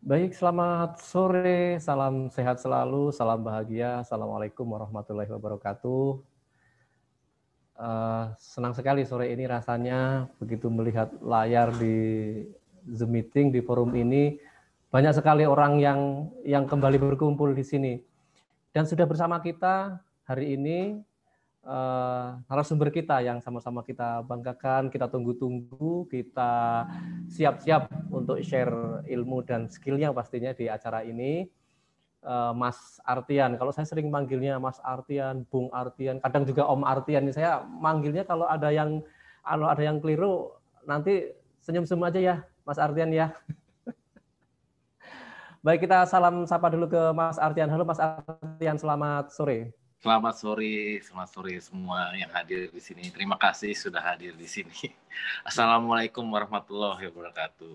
Baik, selamat sore, salam sehat selalu, salam bahagia, assalamualaikum warahmatullahi wabarakatuh. Senang sekali sore ini rasanya begitu melihat layar di Zoom meeting di forum ini, banyak sekali orang yang kembali berkumpul di sini. Dan sudah bersama kita hari ini narasumber kita yang sama-sama kita banggakan, kita tunggu-tunggu, kita siap-siap untuk share ilmu dan skillnya pastinya di acara ini. Mas Artian, kalau saya sering manggilnya Mas Artian, Bung Artian, kadang juga Om Artian. Saya manggilnya kalau ada yang keliru nanti senyum-senyum aja ya, Mas Artian ya. Baik, kita salam sapa dulu ke Mas Artian. Halo Mas Artian, selamat sore. Selamat sore semua yang hadir di sini. Terima kasih sudah hadir di sini. Assalamualaikum warahmatullahi wabarakatuh.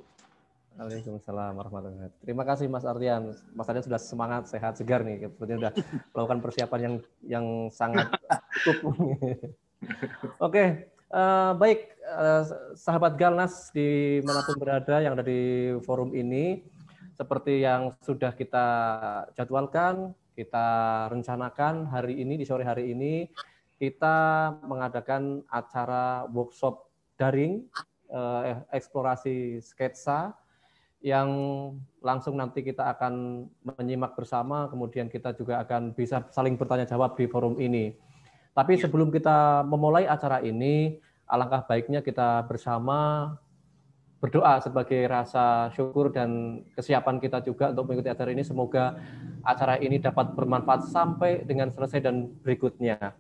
Waalaikumsalam warahmatullahi wabarakatuh. Terima kasih Mas Artian. Mas Artian sudah semangat, sehat, segar nih. Sepertinya sudah melakukan persiapan yang sangat cukup. Oke, baik sahabat Galnas dimanapun berada yang ada di forum ini, seperti yang sudah kita jadwalkan, kita rencanakan hari ini, di sore hari ini, kita mengadakan acara workshop daring, eksplorasi sketsa, yang langsung nanti kita akan menyimak bersama, kemudian kita juga akan bisa saling bertanya jawab di forum ini. Tapi sebelum kita memulai acara ini, alangkah baiknya kita bersama berdoa sebagai rasa syukur dan kesiapan kita juga untuk mengikuti acara ini. Semoga acara ini dapat bermanfaat sampai dengan selesai dan berikutnya.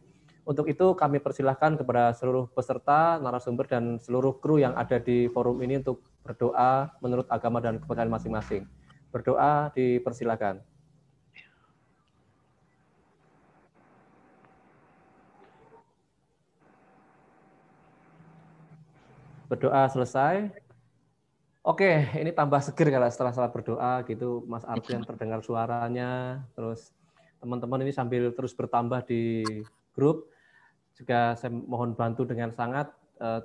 Untuk itu kami persilahkan kepada seluruh peserta, narasumber, dan seluruh kru yang ada di forum ini untuk berdoa menurut agama dan kepercayaan masing-masing. Berdoa dipersilakan. Berdoa selesai. Oke, ini tambah seger kalau setelah berdoa gitu, Mas Artian terdengar suaranya, terus teman-teman ini sambil terus bertambah di grup. Juga saya mohon bantu dengan sangat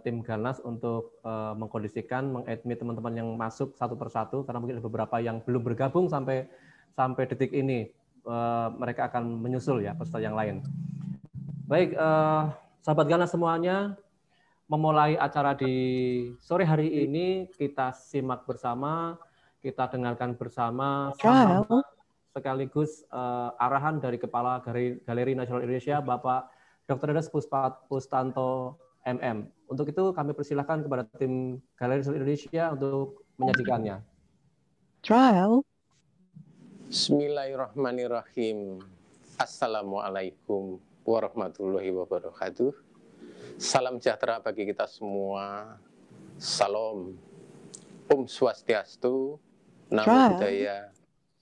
tim Galnas untuk mengkondisikan, mengadmit teman-teman yang masuk satu persatu, karena mungkin ada beberapa yang belum bergabung sampai detik ini. Mereka akan menyusul ya peserta yang lain. Baik, sahabat Galnas semuanya, memulai acara di sore hari ini, kita simak bersama, kita dengarkan bersama, sekaligus arahan dari Kepala Galeri Nasional Indonesia, Bapak Dr. Dedes Pustanto MM. Untuk itu kami persilahkan kepada tim Galeri Nasional Indonesia untuk menyajikannya. Bismillahirrahmanirrahim. Assalamualaikum warahmatullahi wabarakatuh. Salam sejahtera bagi kita semua. Salam. Om Swastiastu. Namo Buddhaya.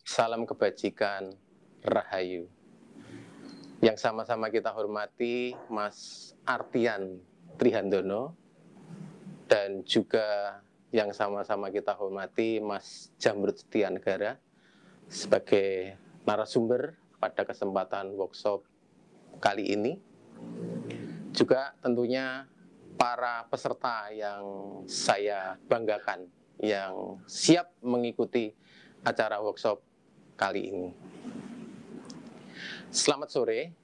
Salam kebajikan. Rahayu. Yang sama-sama kita hormati Mas Artian Trihandono, dan juga yang sama-sama kita hormati Mas Jamrud Setianegara sebagai narasumber pada kesempatan workshop kali ini. Juga tentunya para peserta yang saya banggakan yang siap mengikuti acara workshop kali ini. Selamat sore,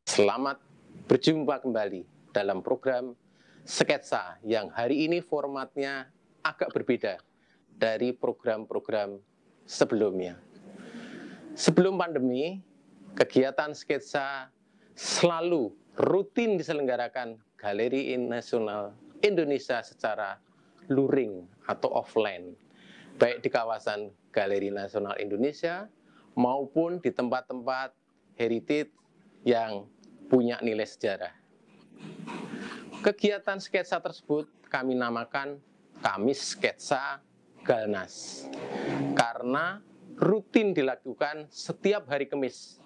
selamat berjumpa kembali dalam program sketsa yang hari ini formatnya agak berbeda dari program-program sebelumnya. Sebelum pandemi, kegiatan sketsa selalu rutin diselenggarakan Galeri Nasional Indonesia secara luring atau offline, baik di kawasan Galeri Nasional Indonesia maupun di tempat-tempat heritage yang punya nilai sejarah. Kegiatan sketsa tersebut kami namakan Kamis Sketsa Galnas, karena rutin dilakukan setiap hari Kamis.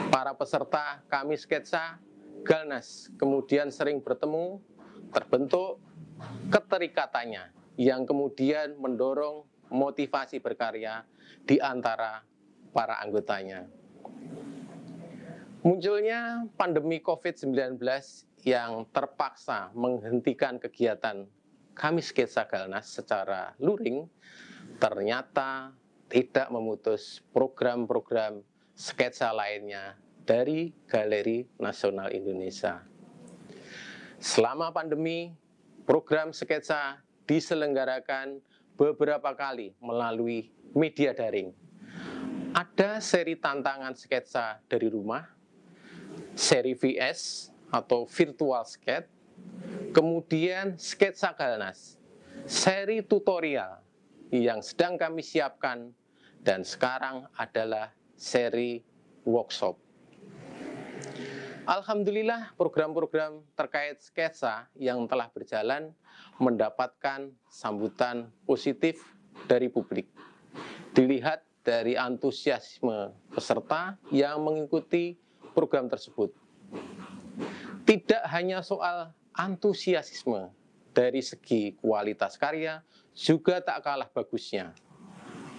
Para peserta Kamis Sketsa Galnas kemudian sering bertemu, terbentuk keterikatannya yang kemudian mendorong motivasi berkarya di antara para anggotanya. Munculnya pandemi COVID-19 yang terpaksa menghentikan kegiatan Kamis Sketsa Galnas secara luring ternyata tidak memutus program-program sketsa lainnya dari Galeri Nasional Indonesia. Selama pandemi, program sketsa diselenggarakan beberapa kali melalui media daring. Ada seri tantangan sketsa dari rumah, seri VS atau virtual sketch, kemudian sketsa Galnas, seri tutorial yang sedang kami siapkan, dan sekarang adalah seri workshop. Alhamdulillah, program-program terkait sketsa yang telah berjalan mendapatkan sambutan positif dari publik. Dilihat dari antusiasme peserta yang mengikuti program tersebut. Tidak hanya soal antusiasme dari segi kualitas karya, juga tak kalah bagusnya.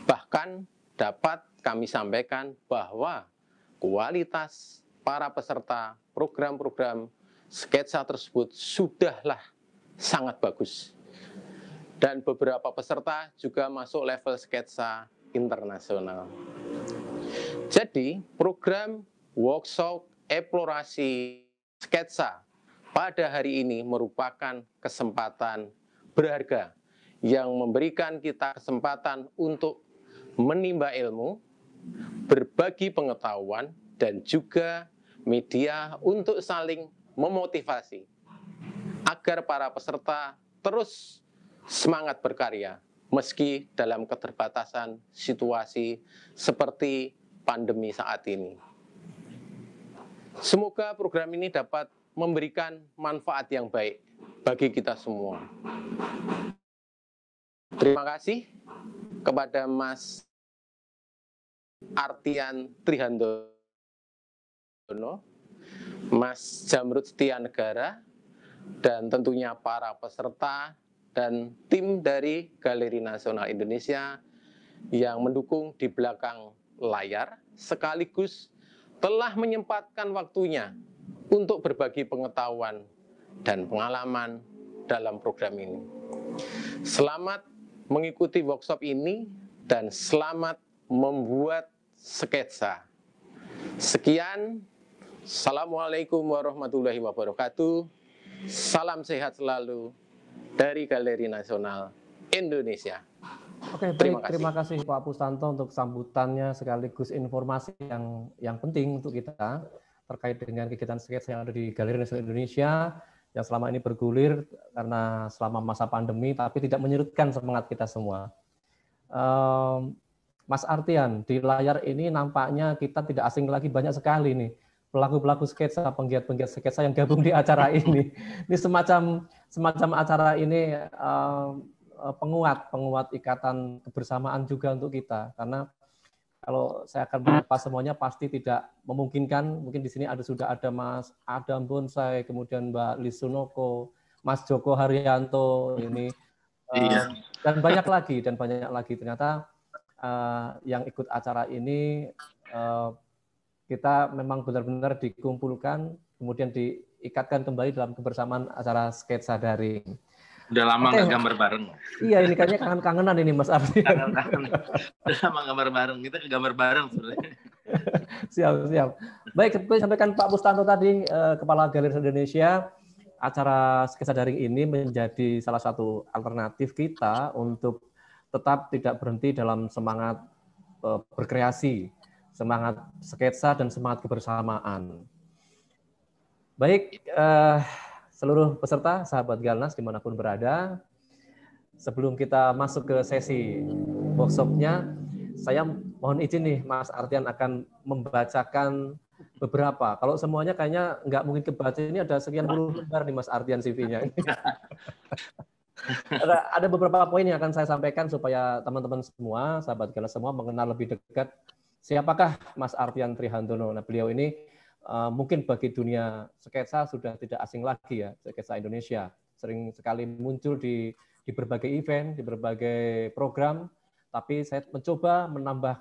Bahkan dapat kami sampaikan bahwa kualitas para peserta program-program sketsa tersebut sudahlah sangat bagus. Dan beberapa peserta juga masuk level sketsa internasional. Jadi, program workshop eksplorasi sketsa pada hari ini merupakan kesempatan berharga yang memberikan kita kesempatan untuk menimba ilmu, berbagi pengetahuan, dan juga media untuk saling memotivasi agar para peserta terus semangat berkarya meski dalam keterbatasan situasi seperti pandemi saat ini. Semoga program ini dapat memberikan manfaat yang baik bagi kita semua. Terima kasih kepada Mas Artian Trihandono, Mas Jamrud Setianegara, dan tentunya para peserta dan tim dari Galeri Nasional Indonesia yang mendukung di belakang layar, sekaligus telah menyempatkan waktunya untuk berbagi pengetahuan dan pengalaman dalam program ini. Selamat mengikuti workshop ini dan selamat membuat sketsa. Sekian, Assalamualaikum warahmatullahi wabarakatuh. Salam sehat selalu dari Galeri Nasional Indonesia. Oke, baik. Terima kasih Pak Pustanto untuk sambutannya sekaligus informasi yang penting untuk kita terkait dengan kegiatan sketsa yang ada di Galeri Nasional Indonesia yang selama ini bergulir karena selama masa pandemi, tapi tidak menyurutkan semangat kita semua. Mas Artian, di layar ini nampaknya kita tidak asing lagi, banyak sekali nih pelaku-pelaku sketsa, penggiat-penggiat sketsa yang gabung di acara ini. Ini semacam acara ini penguat ikatan kebersamaan juga untuk kita, karena kalau saya akan menyapa semuanya pasti tidak memungkinkan. Mungkin di sini sudah ada Mas Adam Bonsai, kemudian Mbak Lisunoko, Mas Joko Haryanto ini, dan banyak lagi. Ternyata yang ikut acara ini kita memang benar-benar dikumpulkan, kemudian diikatkan kembali dalam kebersamaan acara sketsa daring. Udah lama nggak gambar bareng. Iya, ini kayaknya kangen-kangenan ini Mas Artian. Kangen. Udah lama gambar bareng. Kita ke gambar bareng sebenarnya. Siap. Baik, seperti sampaikan Pak Pustanto tadi, Kepala Galeri Indonesia, acara sketsa daring ini menjadi salah satu alternatif kita untuk tetap tidak berhenti dalam semangat berkreasi, semangat sketsa, dan semangat kebersamaan. Baik, seluruh peserta, sahabat Galnas dimanapun berada, sebelum kita masuk ke sesi workshopnya, saya mohon izin nih, Mas Artian akan membacakan beberapa. Kalau semuanya kayaknya nggak mungkin kebaca, ini ada sekian puluh lembar nih Mas Artian CV-nya. Ada beberapa poin yang akan saya sampaikan supaya teman-teman semua, sahabat Galnas semua mengenal lebih dekat siapakah Mas Artian Trihandono. Nah, beliau ini mungkin bagi dunia sketsa sudah tidak asing lagi ya, sketsa Indonesia. Sering sekali muncul di berbagai event, di berbagai program, tapi saya mencoba menambah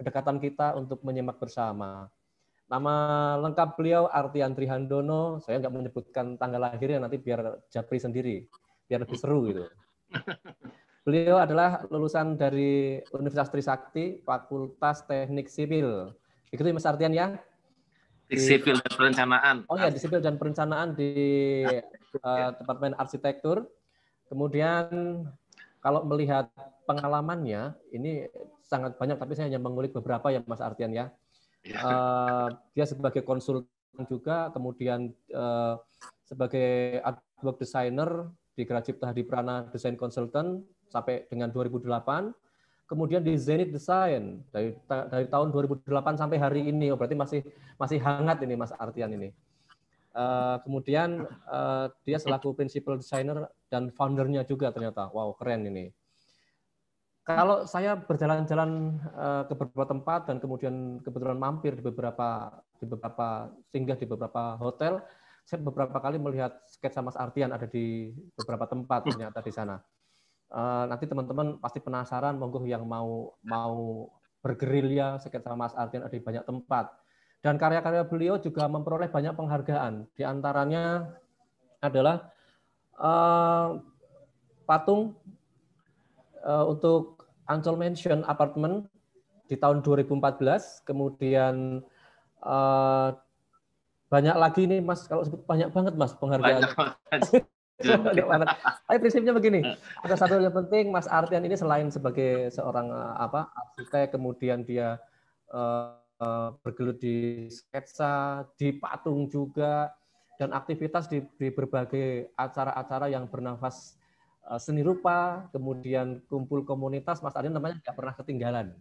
kedekatan kita untuk menyimak bersama. Nama lengkap beliau Artian Trihandono, saya nggak menyebutkan tanggal lahirnya, nanti biar Japri sendiri, biar lebih seru gitu. Beliau adalah lulusan dari Universitas Trisakti, Fakultas Teknik Sipil. Begitu Mas Artian ya? Sipil dan Perencanaan. Oh ya, di Sipil dan Perencanaan di Departemen Arsitektur. Kemudian kalau melihat pengalamannya, ini sangat banyak, tapi saya hanya mengulik beberapa ya Mas Artian ya. Dia sebagai konsultan juga, kemudian sebagai artwork designer di Gracipta Hadiprana Design Consultant sampai dengan 2008. Kemudian di Zenith Design dari tahun 2008 sampai hari ini. Oh, berarti masih hangat ini Mas Artian ini. Kemudian dia selaku principal designer dan foundernya juga ternyata. Wow, keren ini. Kalau saya berjalan-jalan ke beberapa tempat dan kemudian kebetulan mampir di beberapa singgah di beberapa hotel, saya beberapa kali melihat sketsa Mas Artian ada di beberapa tempat ternyata di sana. Nanti teman-teman pasti penasaran, monggo yang mau bergerilya sketsa Mas Artian ada di banyak tempat. Dan karya-karya beliau juga memperoleh banyak penghargaan. Di antaranya adalah patung untuk Ancol Mansion Apartment di tahun 2014, kemudian banyak lagi nih Mas, kalau sebut banyak banget Mas penghargaan. Banyak banget. Tapi prinsipnya begini, ada satu yang penting, Mas Artian ini selain sebagai seorang arsitek, kemudian dia bergelut di sketsa, di patung juga, dan aktivitas di berbagai acara-acara yang bernafas seni rupa, kemudian kumpul komunitas, Mas Artian namanya tidak pernah ketinggalan.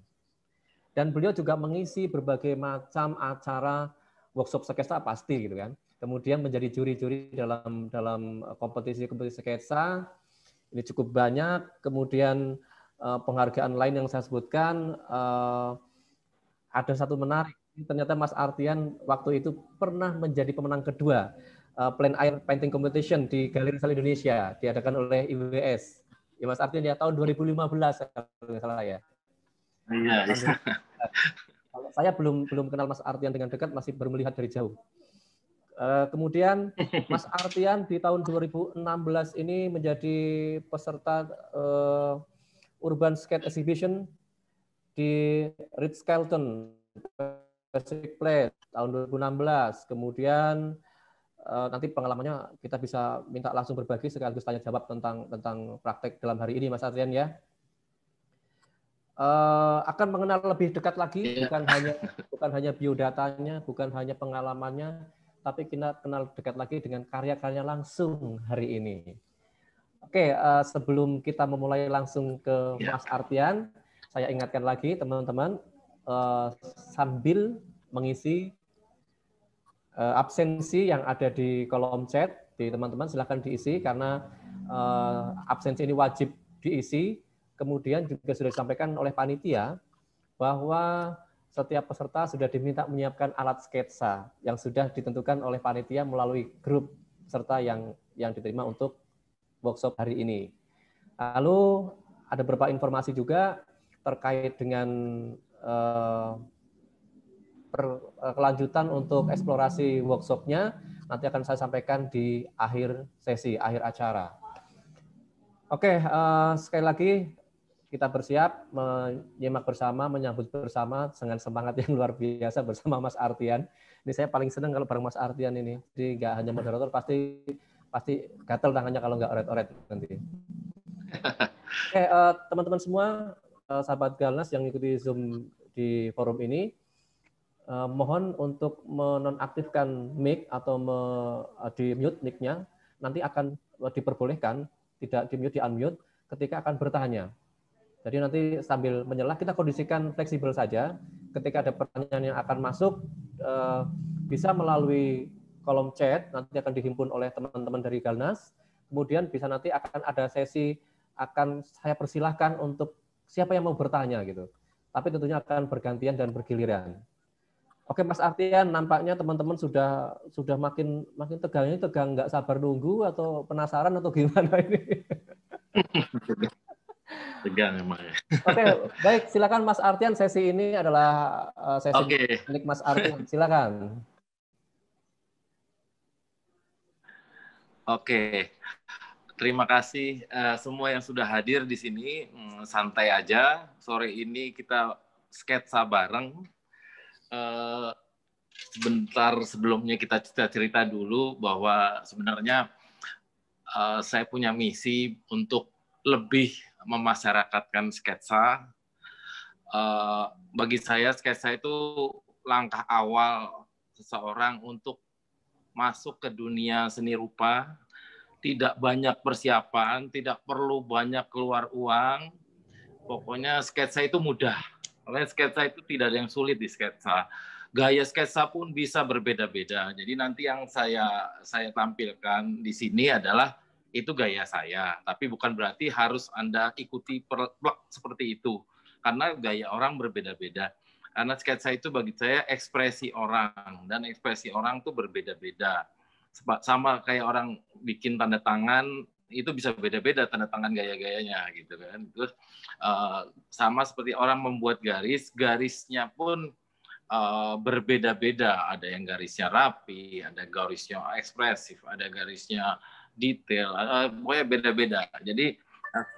Dan beliau juga mengisi berbagai macam acara workshop sketsa pasti gitu kan. Kemudian menjadi juri-juri dalam kompetisi-kompetisi sketsa. Ini cukup banyak. Kemudian penghargaan lain yang saya sebutkan, ada satu menarik. Ternyata Mas Artian waktu itu pernah menjadi pemenang kedua Plein Air Painting Competition di Galeri Sal Indonesia, diadakan oleh IWS. Ya Mas Artian ya tahun 2015 kalau nggak salah ya. Iya. Saya belum kenal Mas Artian dengan dekat, masih baru melihat dari jauh. Kemudian Mas Artian di tahun 2016 ini menjadi peserta Urban Skate Exhibition di Ritz-Carlton Pacific Place tahun 2016. Kemudian nanti pengalamannya kita bisa minta langsung berbagi sekaligus tanya jawab tentang praktek dalam hari ini Mas Artian ya. Akan mengenal lebih dekat lagi, bukan hanya biodatanya, bukan hanya pengalamannya, tapi kita kenal dekat lagi dengan karya-karya langsung hari ini. Oke, sebelum kita memulai langsung ke Mas Artian, saya ingatkan lagi teman-teman, sambil mengisi absensi yang ada di kolom chat, di teman-teman silahkan diisi, karena absensi ini wajib diisi. Kemudian juga sudah disampaikan oleh panitia bahwa setiap peserta sudah diminta menyiapkan alat sketsa yang sudah ditentukan oleh panitia melalui grup peserta yang diterima untuk workshop hari ini. Lalu ada beberapa informasi juga terkait dengan kelanjutan untuk eksplorasi workshopnya, nanti akan saya sampaikan di akhir sesi, akhir acara. Oke, sekali lagi kita bersiap menyimak bersama, menyambut bersama dengan semangat yang luar biasa bersama Mas Artian. Ini saya paling senang kalau bareng Mas Artian ini. Jadi nggak hanya moderator, pasti gatel tangannya kalau nggak oret-oret nanti. Oke, teman-teman semua, sahabat Galnas yang ikuti Zoom di forum ini, mohon untuk menonaktifkan mic atau di mute mic-nya, nanti akan diperbolehkan, tidak di mute, di unmute ketika akan bertanya. Jadi nanti sambil menyelah kita kondisikan fleksibel saja. Ketika ada pertanyaan yang akan masuk, bisa melalui kolom chat, nanti akan dihimpun oleh teman-teman dari Galnas. Kemudian bisa nanti akan ada sesi, akan saya persilahkan untuk siapa yang mau bertanya gitu. Tapi tentunya akan bergantian dan bergiliran. Oke Mas Artian, nampaknya teman-teman sudah makin tegang. Ini tegang nggak sabar nunggu atau penasaran atau gimana ini? Tegang emang ya. Oke, baik, silakan Mas Artian, sesi ini adalah sesi milik Mas Artian, silakan. Oke. Terima kasih semua yang sudah hadir di sini. Santai aja. Sore ini kita sketsa bareng. Sebentar sebelumnya kita cerita dulu bahwa sebenarnya saya punya misi untuk lebih memasyarakatkan sketsa. Bagi saya sketsa itu langkah awal seseorang untuk masuk ke dunia seni rupa. Tidak banyak persiapan, tidak perlu banyak keluar uang. Pokoknya sketsa itu mudah. Oleh sketsa itu tidak ada yang sulit di sketsa. Gaya sketsa pun bisa berbeda-beda. Jadi nanti yang saya tampilkan di sini adalah itu gaya saya. Tapi bukan berarti harus Anda ikuti plek seperti itu. Karena gaya orang berbeda-beda. Karena sketsa itu bagi saya ekspresi orang. Dan ekspresi orang itu berbeda-beda. Sama kayak orang bikin tanda tangan, itu bisa beda-beda tanda tangan gaya-gayanya gitu kan. Terus sama seperti orang membuat garisnya pun berbeda-beda. Ada yang garisnya rapi, ada garisnya ekspresif, ada garisnya detail, pokoknya beda-beda. Jadi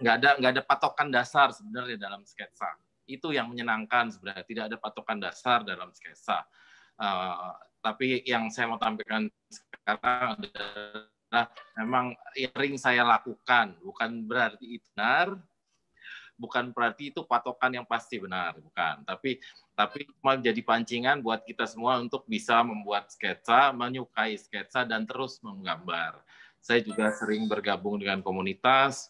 nggak ada patokan dasar sebenarnya dalam sketsa. Itu yang menyenangkan sebenarnya, tidak ada patokan dasar dalam sketsa. Tapi yang saya mau tampilkan sekarang adalah memang sering saya lakukan, bukan berarti itu benar, bukan berarti itu patokan yang pasti benar, bukan. Tapi menjadi pancingan buat kita semua untuk bisa membuat sketsa, menyukai sketsa dan terus menggambar. Saya juga sering bergabung dengan komunitas,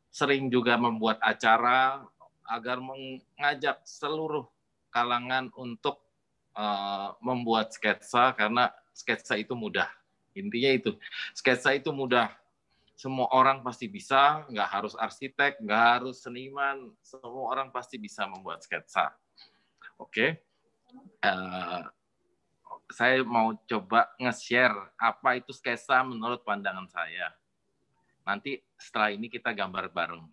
sering juga membuat acara agar mengajak seluruh kalangan untuk membuat sketsa, karena sketsa itu mudah. Intinya itu, sketsa itu mudah. Semua orang pasti bisa, nggak harus arsitek, nggak harus seniman, semua orang pasti bisa membuat sketsa. Oke. Saya mau coba nge-share apa itu sketsa menurut pandangan saya. Nanti setelah ini kita gambar bareng.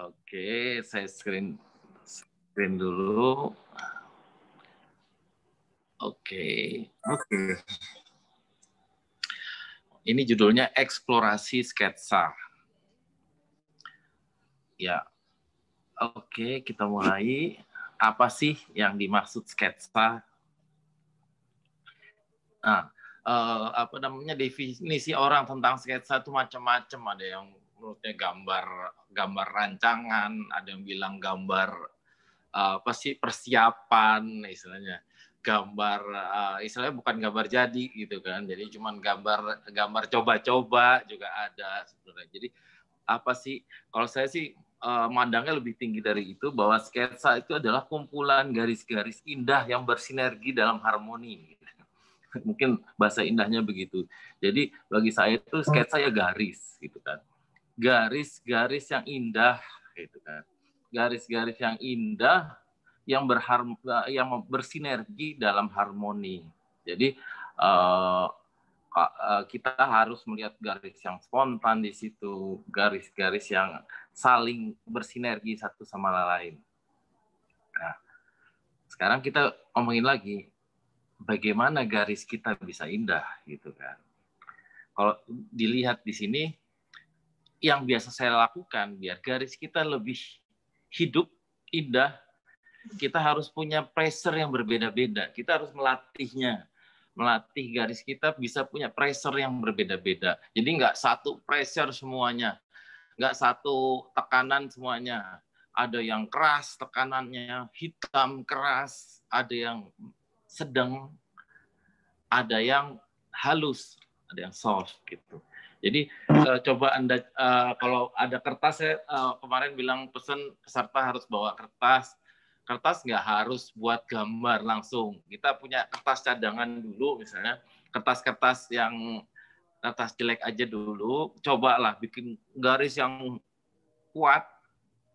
Oke, saya screen dulu. Oke. Ini judulnya Eksplorasi Sketsa. Ya. Oke, kita mulai. Apa sih yang dimaksud sketsa? Nah, definisi orang tentang sketsa itu macam-macam. Ada yang menurutnya gambar rancangan, ada yang bilang gambar persiapan, istilahnya gambar istilahnya bukan gambar jadi gitu kan, jadi cuman gambar coba-coba juga ada sebenarnya. Jadi apa sih, kalau saya sih mandangnya lebih tinggi dari itu, bahwa sketsa itu adalah kumpulan garis-garis indah yang bersinergi dalam harmoni. Mungkin bahasa indahnya begitu. Jadi bagi saya itu sketsa ya garis gitu kan, garis-garis yang indah gitu kan, garis-garis yang indah yang bersinergi dalam harmoni. Jadi kita harus melihat garis yang spontan di situ, garis-garis yang saling bersinergi satu sama lain. Nah, sekarang kita ngomongin lagi, bagaimana garis kita bisa indah gitu kan. Kalau dilihat di sini, yang biasa saya lakukan biar garis kita lebih hidup, indah, kita harus punya pressure yang berbeda-beda. Kita harus melatihnya. Melatih garis kita bisa punya pressure yang berbeda-beda. Jadi nggak satu pressure semuanya. Nggak satu tekanan semuanya. Ada yang keras tekanannya, hitam keras. Ada yang sedang. Ada yang halus. Ada yang soft gitu. Jadi coba Anda, kalau ada kertas, saya kemarin bilang pesan peserta harus bawa kertas. Kertas nggak harus buat gambar langsung. Kita punya kertas cadangan dulu, misalnya kertas-kertas yang kertas jelek aja dulu. Cobalah bikin garis yang kuat,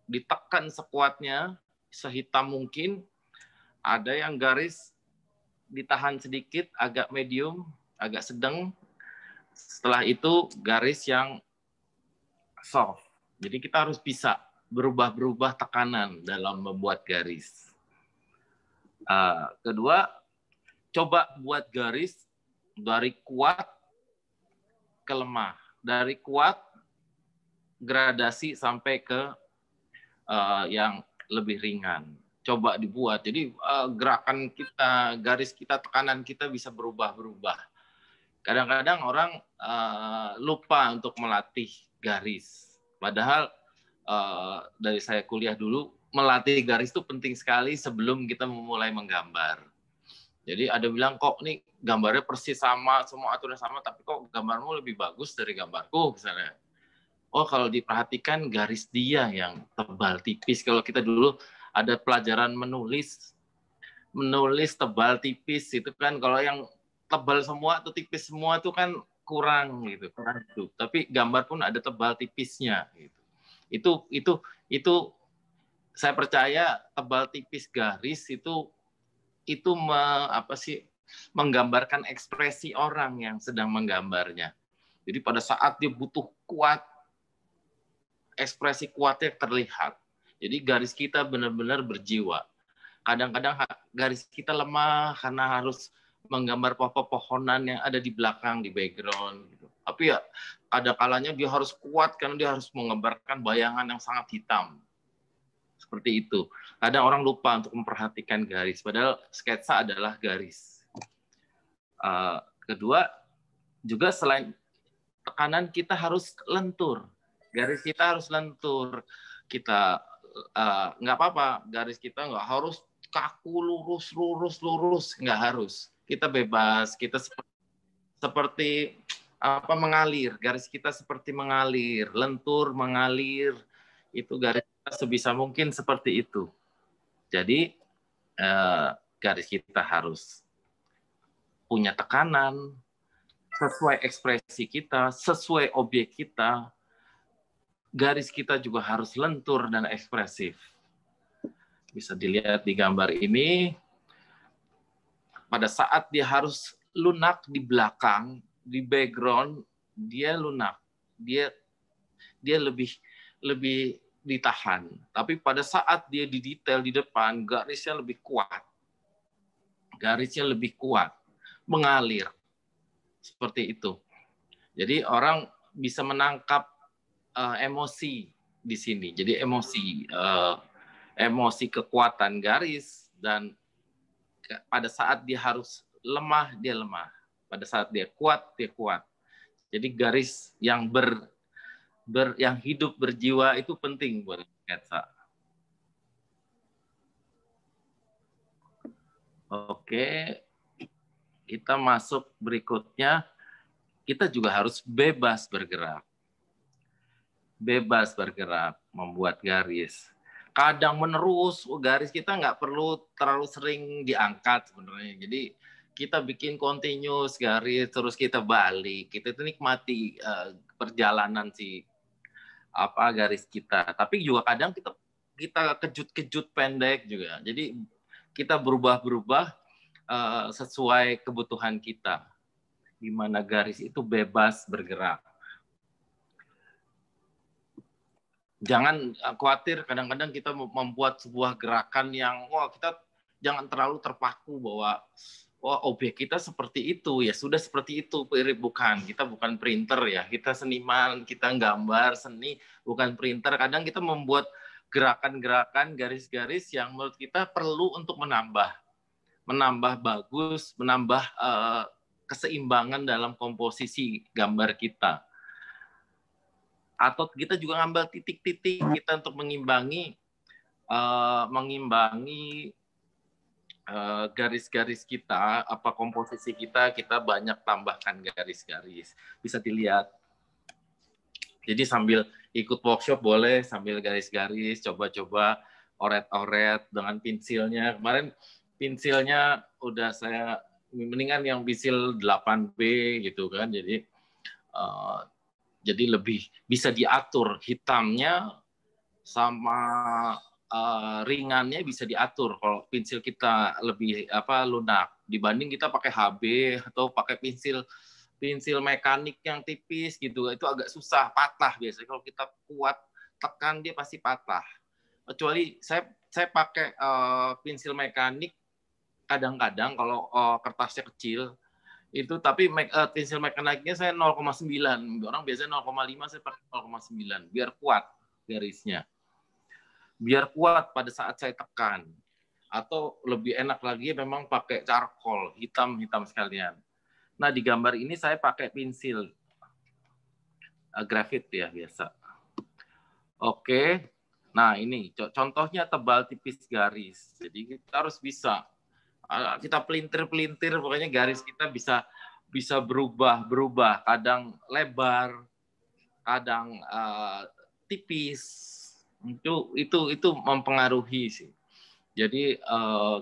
ditekan sekuatnya, sehitam mungkin. Ada yang garis ditahan sedikit, agak medium, agak sedang. Setelah itu garis yang soft. Jadi kita harus bisa berubah-berubah tekanan dalam membuat garis. Kedua, coba buat garis dari kuat ke lemah. dari kuat gradasi sampai ke yang lebih ringan. Coba dibuat. Jadi gerakan kita, garis kita, tekanan kita bisa berubah-berubah. Kadang-kadang orang lupa untuk melatih garis. Padahal dari saya kuliah dulu, melatih garis itu penting sekali sebelum kita memulai menggambar. Jadi ada bilang, kok nih gambarnya persis sama, semua aturan sama, tapi kok gambarmu lebih bagus dari gambarku misalnya. Oh, kalau diperhatikan garis dia yang tebal tipis. Kalau kita dulu ada pelajaran menulis tebal tipis itu kan, kalau yang tebal semua atau tipis semua itu kan kurang gitu, kurang itu. Tapi gambar pun ada tebal tipisnya gitu. Itu saya percaya tebal tipis garis itu menggambarkan ekspresi orang yang sedang menggambarnya. Jadi pada saat dia butuh kuat, ekspresi kuatnya terlihat. Jadi garis kita benar-benar berjiwa. Kadang-kadang garis kita lemah karena harus menggambar pohon-pohonan yang ada di belakang, di background. Gitu. Tapi ya ada kalanya dia harus kuat karena dia harus menggambarkan bayangan yang sangat hitam. Seperti itu. Kadang orang lupa untuk memperhatikan garis, padahal sketsa adalah garis. Kedua, juga selain tekanan kita harus lentur. Garis kita harus lentur. Kita nggak apa-apa, garis kita nggak harus kaku, lurus, nggak harus. Kita bebas, kita seperti mengalir. Garis kita seperti mengalir, lentur, mengalir. Itu garis kita sebisa mungkin seperti itu. Jadi garis kita harus punya tekanan, sesuai ekspresi kita, sesuai objek kita. Garis kita juga harus lentur dan ekspresif. Bisa dilihat di gambar ini, pada saat dia harus lunak di belakang, di background, dia lunak. Dia lebih ditahan. Tapi pada saat dia di detail di depan, garisnya lebih kuat. Garisnya lebih kuat, mengalir. Seperti itu. Jadi orang bisa menangkap emosi di sini. Jadi emosi kekuatan garis, dan pada saat dia harus lemah, dia lemah. Pada saat dia kuat, dia kuat. Jadi garis yang yang hidup berjiwa itu penting buat sketsa. Oke, kita masuk berikutnya. Kita juga harus bebas bergerak. Bebas bergerak, membuat garis. Kadang menerus, garis kita nggak perlu terlalu sering diangkat sebenarnya. Jadi kita bikin continuous garis, terus kita balik. Kita itu nikmati perjalanan garis kita. Tapi juga kadang kita kejut-kejut pendek juga. Jadi kita berubah-berubah sesuai kebutuhan kita. Di mana garis itu bebas bergerak. Jangan khawatir, kadang-kadang kita membuat sebuah gerakan yang kita jangan terlalu terpaku bahwa objek kita seperti itu, ya sudah seperti itu. Bukan, kita bukan printer ya, kita seniman, kita gambar seni, bukan printer. Kadang kita membuat gerakan-gerakan, garis-garis yang menurut kita perlu untuk menambah bagus, menambah keseimbangan dalam komposisi gambar kita. Atau kita juga ngambil titik-titik kita untuk mengimbangi garis-garis kita, komposisi kita banyak tambahkan garis-garis. Bisa dilihat. Jadi sambil ikut workshop boleh sambil garis-garis, coba-coba oret-oret dengan pensilnya. Kemarin pensilnya udah saya mendingan yang pensil 8B gitu kan. Jadi lebih bisa diatur, hitamnya sama ringannya bisa diatur. Kalau pensil kita lebih lunak dibanding kita pakai HB atau pakai pensil mekanik yang tipis gitu, itu agak susah, patah biasanya. Kalau kita kuat tekan dia pasti patah. Kecuali saya pakai pensil mekanik kadang-kadang kalau kertasnya kecil Itu tapi pensil mekaniknya saya 0,9. Orang biasanya 0,5, saya pakai 0,9 biar kuat garisnya. Biar kuat pada saat saya tekan. Atau lebih enak lagi memang pakai charcoal, hitam-hitam sekalian. Nah, di gambar ini saya pakai pensil grafit ya biasa. Oke. Nah, ini contohnya tebal tipis garis. Jadi kita harus bisa kita pelintir-pelintir, pokoknya garis kita bisa berubah, kadang lebar, kadang tipis. Itu mempengaruhi sih. Jadi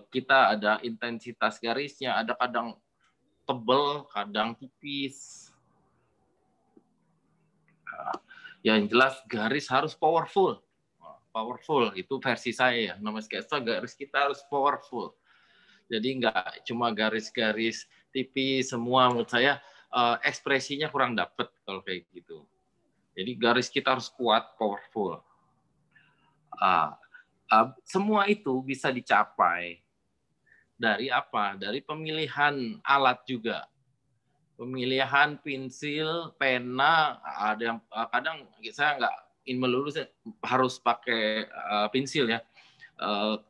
kita ada intensitas garisnya, ada kadang tebal, kadang tipis. Yang jelas garis harus powerful. Powerful itu versi saya ya. Nama sketsa garis kita harus powerful. Jadi nggak cuma garis-garis tipis semua, menurut saya ekspresinya kurang dapet kalau kayak gitu. Jadi garis kita harus kuat, powerful. Semua itu bisa dicapai dari apa? Dari pemilihan alat juga. Pemilihan pensil, pena, ada yang kadang saya nggak melulu harus pakai pensil ya.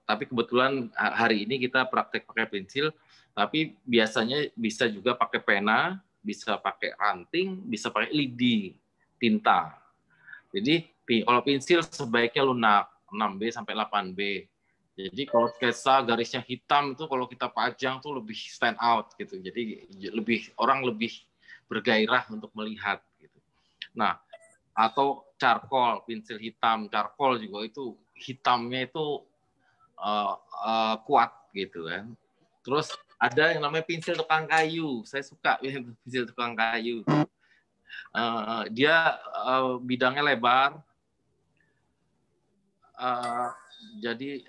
Tapi kebetulan hari ini kita praktek pakai pensil, tapi biasanya bisa juga pakai pena, bisa pakai ranting, bisa pakai lidi, tinta. Jadi kalau pensil sebaiknya lunak 6B sampai 8B. Jadi kalau sketsa garisnya hitam itu kalau kita pajang tuh lebih stand out gitu. Jadi orang lebih bergairah untuk melihat gitu. Nah, atau charcoal, pensil hitam, charcoal juga itu hitamnya itu kuat gitu kan. Terus ada yang namanya pensil tukang kayu. Saya suka pensil tukang kayu. Dia bidangnya lebar, jadi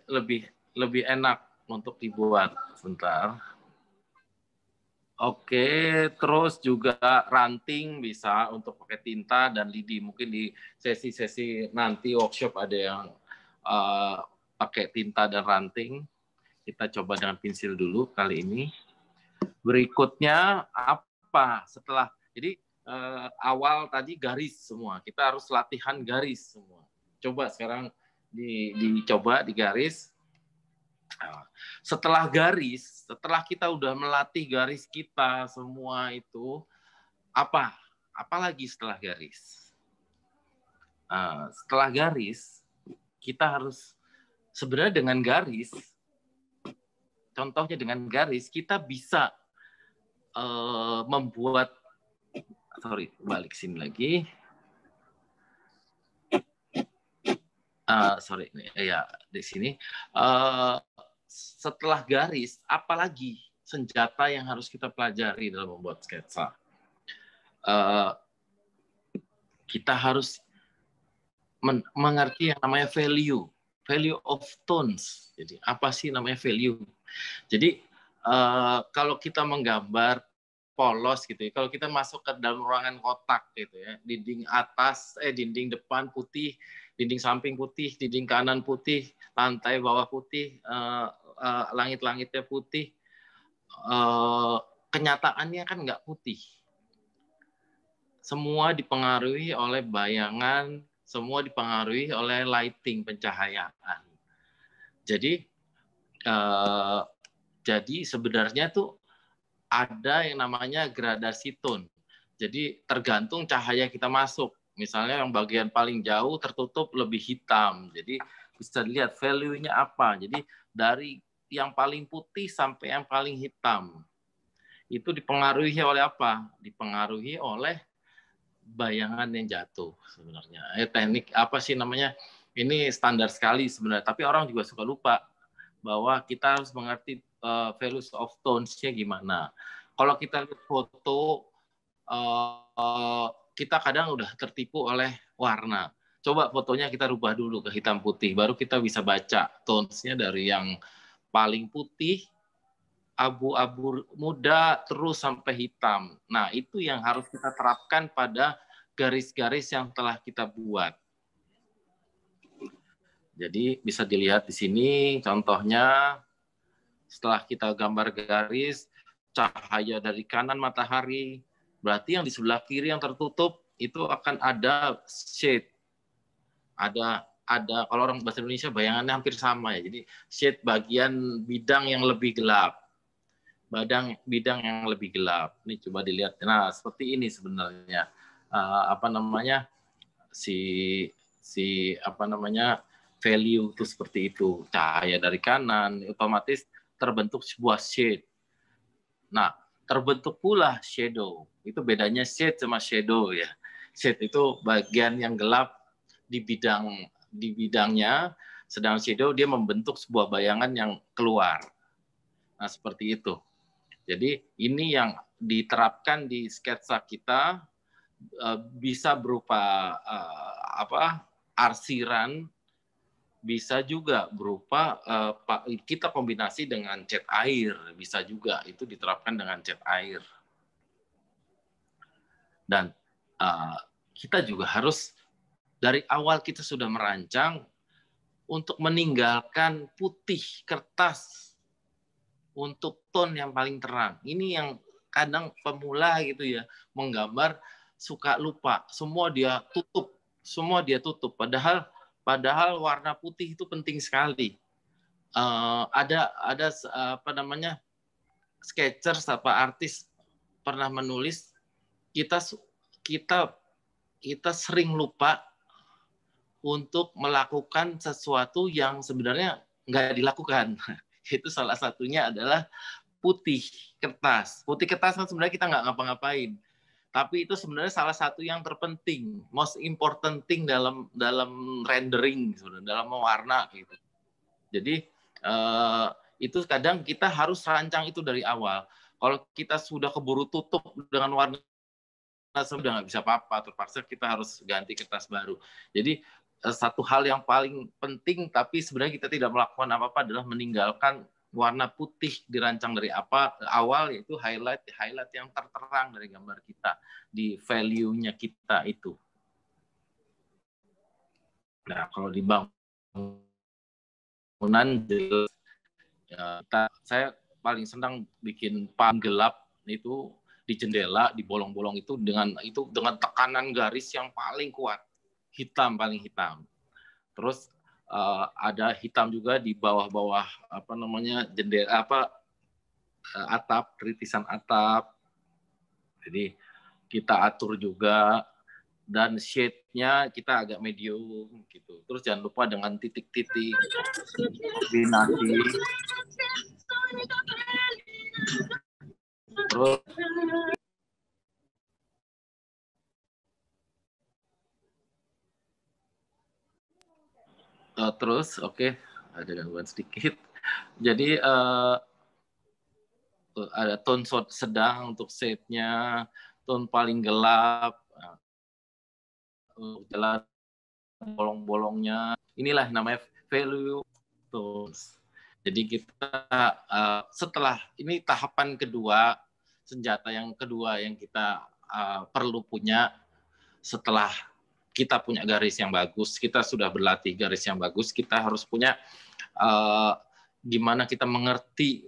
lebih enak untuk dibuat. Sebentar. Oke, terus juga ranting bisa untuk pakai tinta dan lidi. Mungkin di sesi-sesi nanti workshop ada yang pakai tinta dan ranting. Kita coba dengan pensil dulu kali ini. Berikutnya apa? Jadi awal tadi garis semua. Kita harus latihan garis semua. Coba sekarang dicoba di garis. Setelah kita udah melatih garis kita semua itu, apa lagi setelah garis? Setelah garis, kita harus sebenarnya dengan garis, contohnya dengan garis, kita bisa membuat, balik sini lagi. Di sini. Setelah garis, apalagi senjata yang harus kita pelajari dalam membuat sketsa? Kita harus mengerti yang namanya value of tones. Jadi apa sih namanya value? Jadi kalau kita menggambar polos gitu ya, kalau kita masuk ke dalam ruangan kotak gitu ya, dinding depan putih, dinding samping putih, dinding kanan putih, lantai bawah putih, langit-langitnya putih, kenyataannya kan nggak putih. Semua dipengaruhi oleh bayangan, semua dipengaruhi oleh lighting, pencahayaan. Jadi sebenarnya tuh ada yang namanya gradasi tone. Jadi tergantung cahaya kita masuk. Misalnya yang bagian paling jauh tertutup lebih hitam. Jadi bisa dilihat value-nya apa. Jadi dari yang paling putih sampai yang paling hitam. Itu dipengaruhi oleh apa? Dipengaruhi oleh bayangan yang jatuh sebenarnya. Teknik apa sih namanya? Ini standar sekali sebenarnya. Tapi orang juga suka lupa bahwa kita harus mengerti values of tones-nya gimana. Kalau kita lihat foto, kita kadang udah tertipu oleh warna. Coba fotonya kita rubah dulu ke hitam putih, baru kita bisa baca tones-nya dari yang paling putih, abu-abu muda, terus sampai hitam. Nah, itu yang harus kita terapkan pada garis-garis yang telah kita buat. Jadi bisa dilihat di sini contohnya, setelah kita gambar garis, cahaya dari kanan matahari, berarti yang di sebelah kiri yang tertutup itu akan ada shade. Ada kalau orang bahasa Indonesia bayangannya hampir sama ya. Jadi shade bagian bidang yang lebih gelap. Bidang yang lebih gelap. Ini coba dilihat. Nah, seperti ini sebenarnya value itu seperti itu. Cahaya dari kanan otomatis terbentuk sebuah shade. Nah, terbentuk pula shadow. Itu bedanya shade sama shadow ya. Shade itu bagian yang gelap di bidangnya, sedang shadow dia membentuk sebuah bayangan yang keluar. Nah, seperti itu. Jadi ini yang diterapkan di sketsa kita, bisa berupa arsiran, bisa juga berupa kita kombinasi dengan cat air, bisa juga itu diterapkan dengan cat air. Dan kita juga harus dari awal kita sudah merancang untuk meninggalkan putih kertas untuk tone yang paling terang. Ini yang kadang pemula gitu ya, menggambar suka lupa. Semua dia tutup. Padahal warna putih itu penting sekali. Ada sketchers artis pernah menulis kita sering lupa untuk melakukan sesuatu yang sebenarnya nggak dilakukan. Itu salah satunya adalah putih kertas. Putih kertas kan sebenarnya kita nggak ngapa-ngapain, tapi itu sebenarnya salah satu yang terpenting, most important thing dalam rendering, dalam mewarna gitu. Jadi itu kadang kita harus rancang itu dari awal. Kalau kita sudah keburu tutup dengan warna sudah nggak bisa apa-apa, terpaksa kita harus ganti kertas baru. Jadi satu hal yang paling penting, tapi sebenarnya kita tidak melakukan apa-apa adalah meninggalkan warna putih dirancang dari awal, yaitu highlight yang terterang dari gambar kita, di value-nya kita itu. Nah, kalau di bangunan, saya paling senang bikin paling gelap itu di jendela, di bolong-bolong itu dengan tekanan garis yang paling kuat. Paling hitam. Terus ada hitam juga di bawah-bawah jendela atap, ritisan atap. Jadi kita atur juga, dan shade-nya kita agak medium gitu. Terus jangan lupa dengan titik-titik kombinasi. Terus oke, ada gangguan sedikit. Jadi ada tone sedang untuk shade-nya, tone paling gelap, jelas bolong-bolongnya. Inilah namanya value tones. Jadi kita setelah ini tahapan kedua, senjata yang kedua yang kita perlu punya setelah kita punya garis yang bagus, kita sudah berlatih garis yang bagus, kita harus punya gimana kita mengerti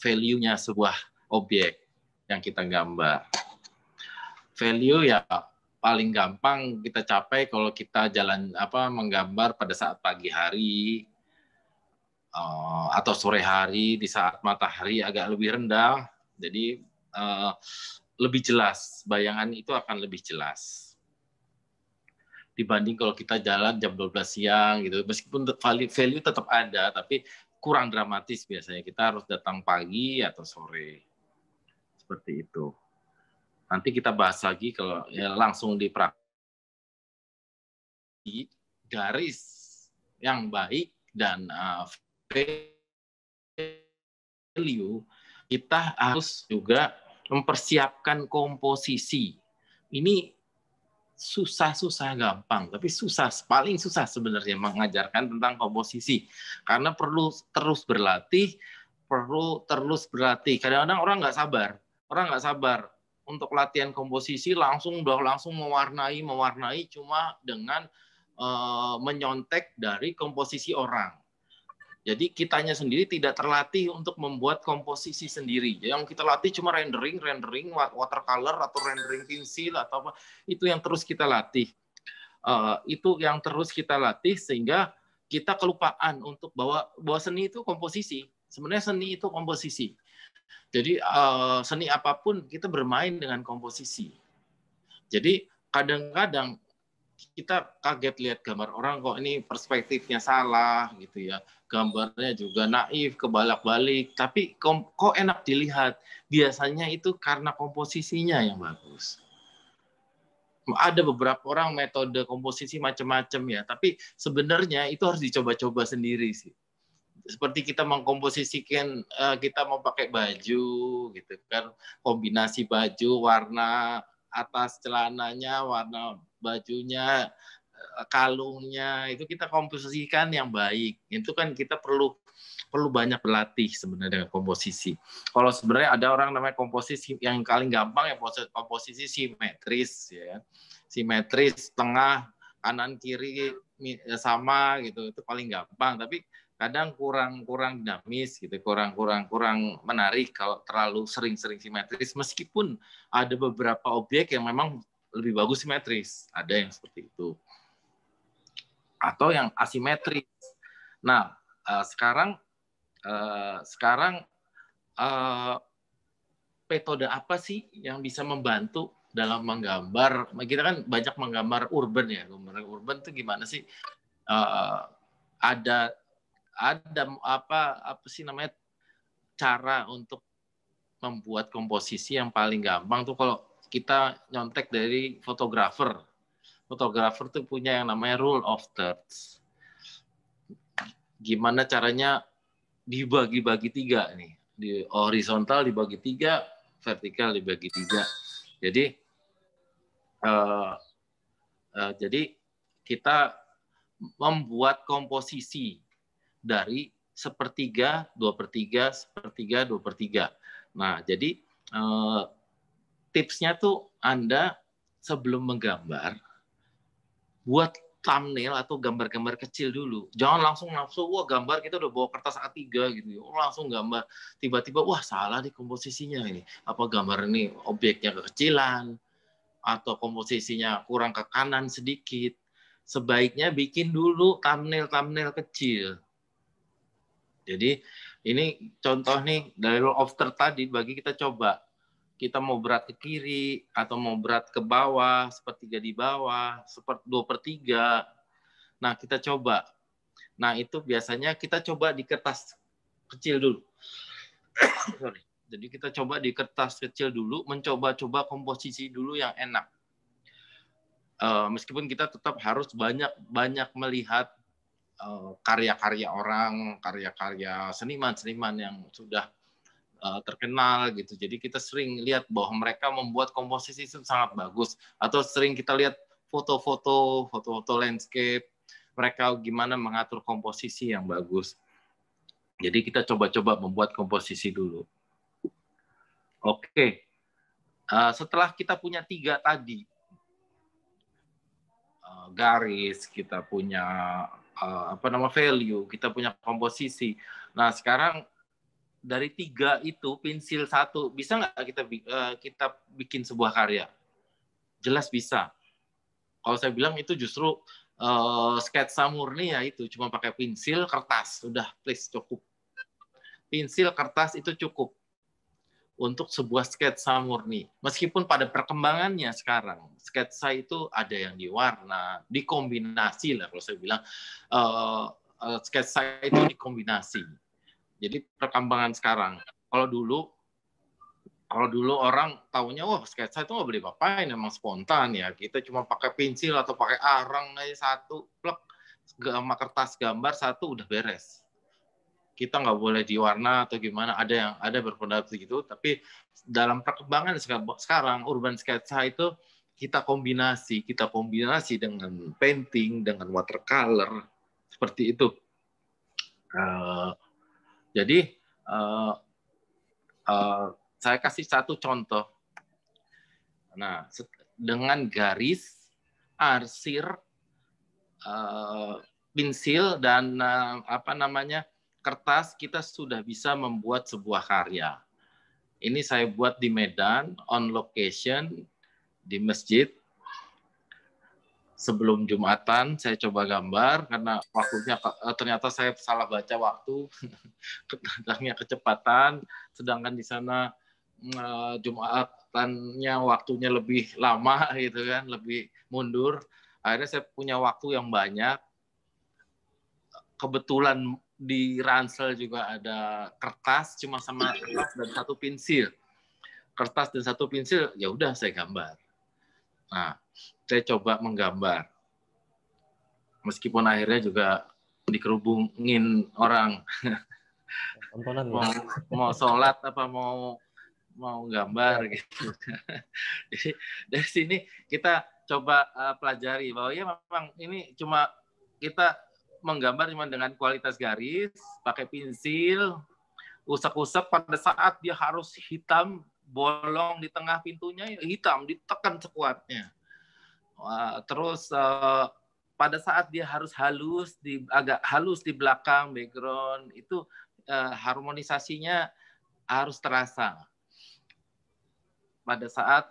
value-nya sebuah objek yang kita gambar. Value ya paling gampang kita capai kalau kita menggambar pada saat pagi hari atau sore hari, di saat matahari agak lebih rendah, jadi lebih jelas, bayangan itu akan lebih jelas dibanding kalau kita jalan jam 12 siang gitu. Meskipun value tetap ada, tapi kurang dramatis biasanya. Kita harus datang pagi atau sore. Seperti itu. Nanti kita bahas lagi kalau langsung dipraktik. Garis yang baik dan value, kita harus juga mempersiapkan komposisi. Ini susah gampang, tapi paling susah sebenarnya mengajarkan tentang komposisi, karena perlu terus berlatih. Kadang-kadang orang nggak sabar untuk latihan komposisi, langsung mewarnai cuma dengan menyontek dari komposisi orang. Jadi kitanya sendiri tidak terlatih untuk membuat komposisi sendiri. Yang kita latih cuma rendering watercolor atau rendering pensil atau apa, itu yang terus kita latih. Itu yang terus kita latih sehingga kita kelupaan untuk bahwa seni itu komposisi. Sebenarnya seni itu komposisi. Jadi seni apapun kita bermain dengan komposisi. Jadi kadang-kadang kita kaget lihat gambar orang kok ini perspektifnya salah gitu ya, gambarnya juga naif, kebalak-balik, tapi kok enak dilihat. Biasanya itu karena komposisinya yang bagus. Ada beberapa orang metode komposisi macam-macam ya, tapi sebenarnya itu harus dicoba-coba sendiri sih. Seperti kita mengkomposisikan, kita mau pakai baju gitu kan, kombinasi baju, warna atas celananya, warna bajunya, kalungnya, itu kita komposisikan yang baik. Itu kan kita perlu banyak berlatih sebenarnya dengan komposisi. Kalau sebenarnya ada orang namanya komposisi yang paling gampang ya komposisi simetris ya. Simetris, tengah, kanan kiri sama gitu. Itu paling gampang, tapi kadang kurang dinamis gitu, kurang menarik kalau terlalu sering simetris, meskipun ada beberapa objek yang memang lebih bagus simetris, ada yang seperti itu. Atau yang asimetris. Nah, sekarang metode apa sih yang bisa membantu dalam menggambar? Kita kan banyak menggambar urban ya. Gambar urban itu gimana sih? Ada apa sih namanya, cara untuk membuat komposisi yang paling gampang tuh kalau kita nyontek dari fotografer. Fotografer tuh punya yang namanya rule of thirds. Gimana caranya dibagi-bagi 3 nih. Di horizontal dibagi 3, vertikal dibagi 3. Jadi kita membuat komposisi dari 1/3, 2/3, 1/3, 2/3. Nah, jadi tipsnya tuh Anda sebelum menggambar, buat thumbnail atau gambar-gambar kecil dulu. Jangan langsung nafsu, wah gambar kita udah bawa kertas A3 gitu. Langsung gambar. Tiba-tiba, wah salah nih komposisinya ini. Apa gambar ini objeknya kekecilan, atau komposisinya kurang ke kanan sedikit. Sebaiknya bikin dulu thumbnail kecil. Jadi ini contoh nih dari rule of third tadi, bagi kita coba. Kita mau berat ke kiri atau mau berat ke bawah, 1/3 di bawah, 2/3. Nah, kita coba. Nah, itu biasanya kita coba di kertas kecil dulu. Sorry. Jadi kita coba di kertas kecil dulu, mencoba-coba komposisi dulu yang enak. Meskipun kita tetap harus banyak melihat karya-karya orang, karya-karya seniman yang sudah terkenal gitu. Jadi kita sering lihat bahwa mereka membuat komposisi itu sangat bagus. Atau sering kita lihat foto-foto landscape, mereka gimana mengatur komposisi yang bagus. Jadi kita coba-coba membuat komposisi dulu. Oke. Setelah kita punya 3 tadi, garis, kita punya value, kita punya komposisi. Nah, sekarang dari 3 itu, pensil 1, bisa nggak kita bikin sebuah karya? Jelas bisa. Kalau saya bilang itu justru sketsa murni ya itu, cuma pakai pensil, kertas, sudah please cukup. Pensil, kertas itu cukup untuk sebuah sketsa murni. Meskipun pada perkembangannya sekarang, sketsa itu ada yang diwarna, dikombinasi lah kalau saya bilang. Sketsa itu dikombinasi. Jadi perkembangan sekarang. Kalau dulu orang taunya wah sketsa itu nggak boleh apa-apain, memang spontan ya. Kita cuma pakai pensil atau pakai arang aja 1, plek, sama kertas gambar 1 udah beres. Kita nggak boleh diwarna atau gimana. Ada berpendapat begitu, tapi dalam perkembangan sekarang urban sketsa itu kita kombinasi dengan painting, dengan watercolor seperti itu. Jadi saya kasih 1 contoh. Nah, dengan garis, arsir, pensil dan kertas kita sudah bisa membuat sebuah karya. Ini saya buat di Medan, on location, di masjid. Sebelum Jumatan, saya coba gambar, karena waktunya ternyata saya salah baca waktu, datangnya kecepatan, sedangkan di sana Jumatannya waktunya lebih lama, gitu kan, lebih mundur. Akhirnya saya punya waktu yang banyak. Kebetulan di ransel juga ada kertas, cuma sama kertas dan satu pensil. Kertas dan satu pensil, ya udah saya gambar. Nah, saya coba menggambar. Meskipun akhirnya juga dikerubungin orang. Tontonan ya. Mau sholat apa mau gambar gitu. Jadi dari sini kita coba pelajari bahwa ya memang ini cuma kita menggambar cuma dengan kualitas garis, pakai pensil, usap-usap pada saat dia harus hitam, bolong di tengah pintunya hitam, ditekan sekuatnya. Terus pada saat dia harus agak halus di belakang background itu harmonisasinya harus terasa. Pada saat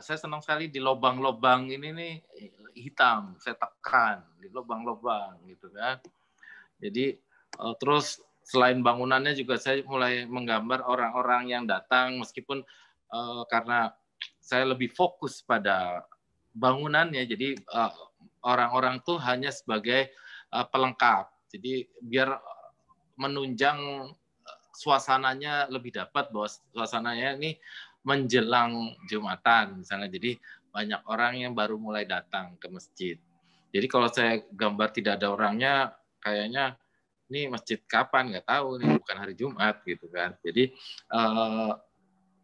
saya senang sekali di lubang-lubang ini nih hitam, saya tekan di lubang-lubang gitu kan. Jadi terus selain bangunannya juga saya mulai menggambar orang-orang yang datang, meskipun karena saya lebih fokus pada bangunannya, jadi orang-orang tuh hanya sebagai pelengkap. Jadi biar menunjang suasananya lebih dapat, bahwa suasananya ini menjelang Jumatan misalnya. Jadi banyak orang yang baru mulai datang ke masjid. Jadi kalau saya gambar tidak ada orangnya, kayaknya ini masjid kapan, nggak tahu, ini bukan hari Jumat gitu kan. Jadi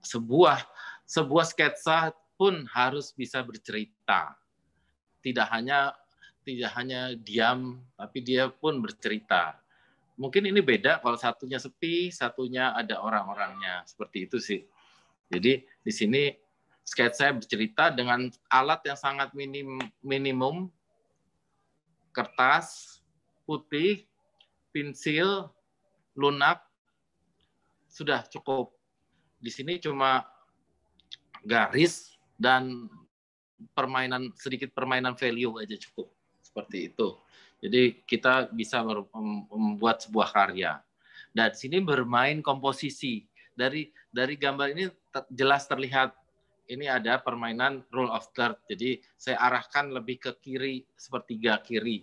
sebuah sketsa pun harus bisa bercerita. Tidak hanya diam, tapi dia pun bercerita. Mungkin ini beda kalau satunya sepi, satunya ada orang-orangnya. Seperti itu sih. Jadi di sini sketsa saya bercerita dengan alat yang sangat minimum, kertas putih, pensil, lunak, sudah cukup. Di sini cuma garis dan sedikit permainan value aja cukup. Seperti itu. Jadi kita bisa membuat sebuah karya. Dan di sini bermain komposisi. Dari gambar ini jelas terlihat ini ada permainan rule of third. Jadi saya arahkan lebih ke kiri, sepertiga kiri.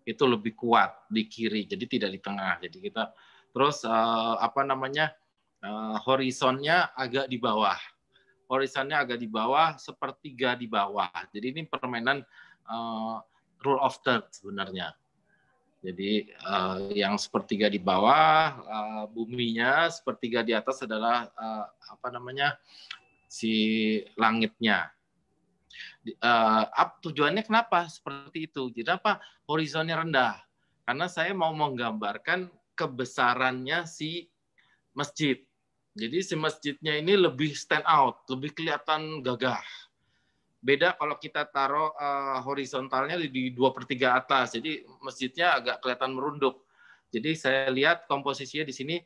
Itu lebih kuat di kiri, jadi tidak di tengah. Jadi kita terus horizonnya agak di bawah. Horizonnya agak di bawah, sepertiga di bawah. Jadi ini permainan rule of third sebenarnya. Jadi yang sepertiga di bawah, buminya, sepertiga di atas adalah si langitnya. Tujuannya kenapa seperti itu? Jadi apa? Horizonnya rendah. Karena saya mau menggambarkan kebesarannya si masjid. Jadi si masjidnya ini lebih stand out, lebih kelihatan gagah. Beda kalau kita taruh horizontalnya di 2/3 atas, jadi masjidnya agak kelihatan merunduk. Jadi saya lihat komposisinya di sini,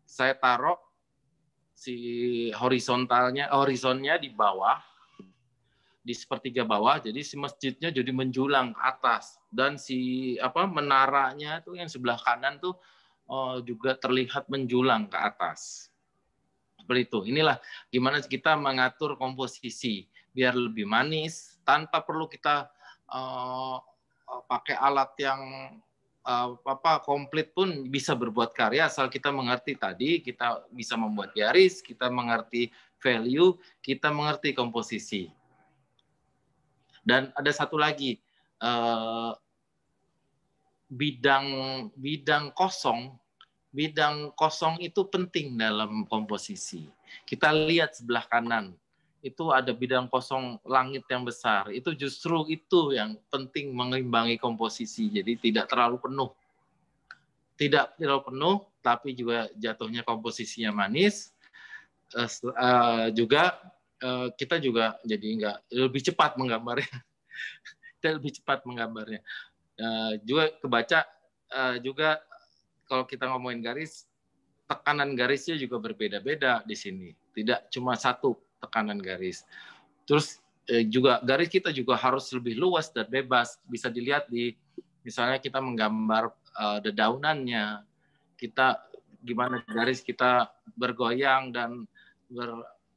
saya taruh si horizonnya di bawah, di sepertiga bawah, jadi si masjidnya jadi menjulang ke atas, dan si menaranya tuh yang sebelah kanan tuh juga terlihat menjulang ke atas. Seperti itu. Inilah gimana kita mengatur komposisi biar lebih manis tanpa perlu kita pakai alat yang komplit pun bisa berbuat karya, asal kita mengerti tadi, kita bisa membuat garis, kita mengerti value, kita mengerti komposisi. Dan ada satu lagi, bidang kosong itu penting dalam komposisi. Kita lihat sebelah kanan, itu ada bidang kosong langit yang besar. Itu justru itu yang penting mengimbangi komposisi. Jadi tidak terlalu penuh. Tidak terlalu penuh, tapi juga jatuhnya komposisinya manis. Kita juga jadi lebih cepat menggambarnya. Kita lebih cepat menggambarnya. Juga kebaca juga kalau kita ngomongin garis, tekanan garisnya juga berbeda-beda di sini. Tidak cuma satu tekanan garis. Terus juga garis kita juga harus lebih luas dan bebas. Bisa dilihat di misalnya kita menggambar dedaunannya, kita gimana garis kita bergoyang dan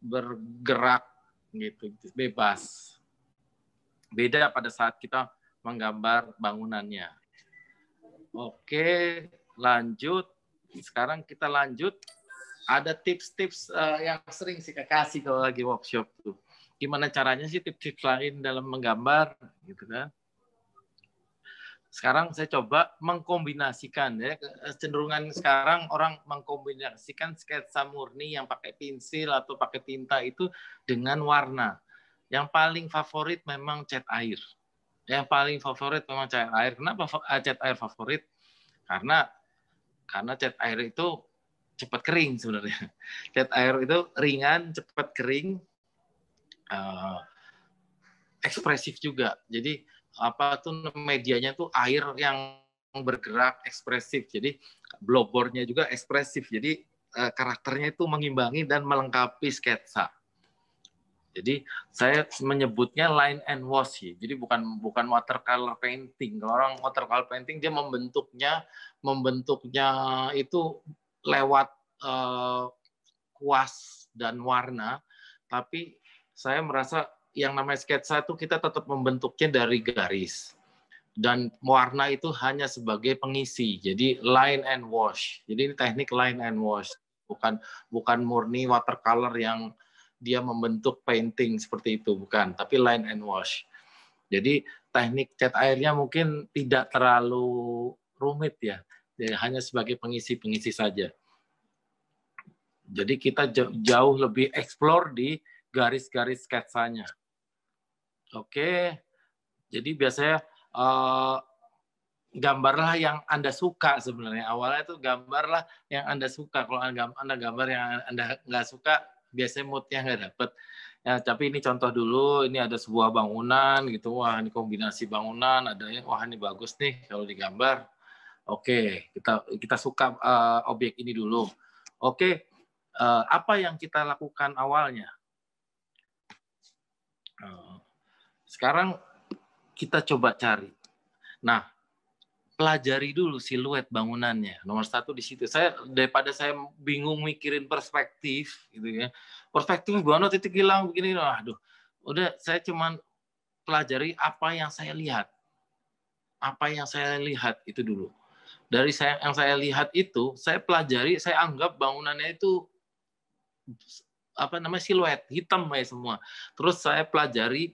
bergerak gitu, bebas. Beda pada saat kita menggambar bangunannya. Oke, lanjut. Sekarang kita lanjut. Ada tips-tips yang sering sih kasih kalau lagi workshop tuh. Gimana caranya sih tips-tips lain dalam menggambar, gitu kan? Sekarang saya coba mengkombinasikan ya. Cenderungan sekarang orang mengkombinasikan sketsa murni yang pakai pensil atau pakai tinta itu dengan warna. Yang paling favorit memang cat air. Yang paling favorit memang cat air. Kenapa cat air favorit? Karena cat air itu cepat kering sebenarnya. Cat air itu ringan, cepat kering, ekspresif juga. Jadi apa tuh medianya tuh air yang bergerak ekspresif. Jadi blowboardnya juga ekspresif. Jadi karakternya itu mengimbangi dan melengkapi sketsa. Jadi saya menyebutnya line and wash. Jadi bukan watercolor painting. Kalau orang watercolor painting dia membentuknya itu lewat kuas dan warna. Tapi saya merasa yang namanya sketsa itu kita tetap membentuknya dari garis. Dan warna itu hanya sebagai pengisi. Jadi line and wash. Jadi ini teknik line and wash. Bukan murni watercolor yang dia membentuk painting seperti itu, bukan, tapi line and wash. Jadi teknik cat airnya mungkin tidak terlalu rumit ya, hanya sebagai pengisi-pengisi saja. Jadi kita jauh lebih explore di garis-garis sketsanya. Oke, jadi biasanya gambarlah yang Anda suka sebenarnya. Awalnya itu gambarlah yang Anda suka. Kalau Anda gambar yang Anda nggak suka, biasanya moodnya nggak dapet. Ya, tapi ini contoh dulu, ini ada sebuah bangunan gitu, wah ini kombinasi bangunan, adanya, wah ini bagus nih kalau digambar. Oke, kita suka objek ini dulu. Oke, apa yang kita lakukan awalnya? Sekarang kita coba cari. Nah, pelajari dulu siluet bangunannya. Nomor satu di situ. Daripada saya bingung mikirin perspektif, gitu ya. Perspektif gimana titik hilang begini, aduh. Udah saya cuman pelajari apa yang saya lihat. Apa yang saya lihat itu dulu. Dari yang saya lihat itu, saya pelajari, saya anggap bangunannya itu siluet hitam ya semua. Terus saya pelajari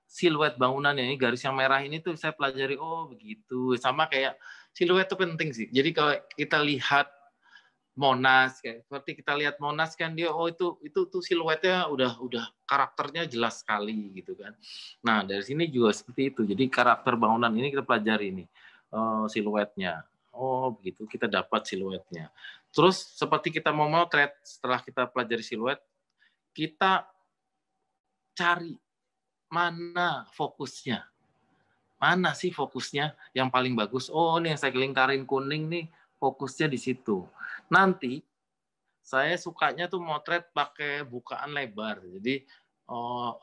siluet bangunannya, ini garis yang merah ini tuh saya pelajari, oh begitu. Sama kayak siluet itu penting sih. Jadi kalau kita lihat Monas, seperti kita lihat Monas kan dia, oh itu siluetnya udah karakternya jelas sekali gitu kan. Nah dari sini juga seperti itu. Jadi karakter bangunan ini kita pelajari nih, siluetnya. Oh begitu, kita dapat siluetnya. Terus seperti kita mau motret, setelah kita pelajari siluet, kita cari mana fokusnya. Mana sih fokusnya yang paling bagus? Oh, ini yang saya lingkarin kuning nih, fokusnya di situ. Nanti saya sukanya tuh motret pakai bukaan lebar. Jadi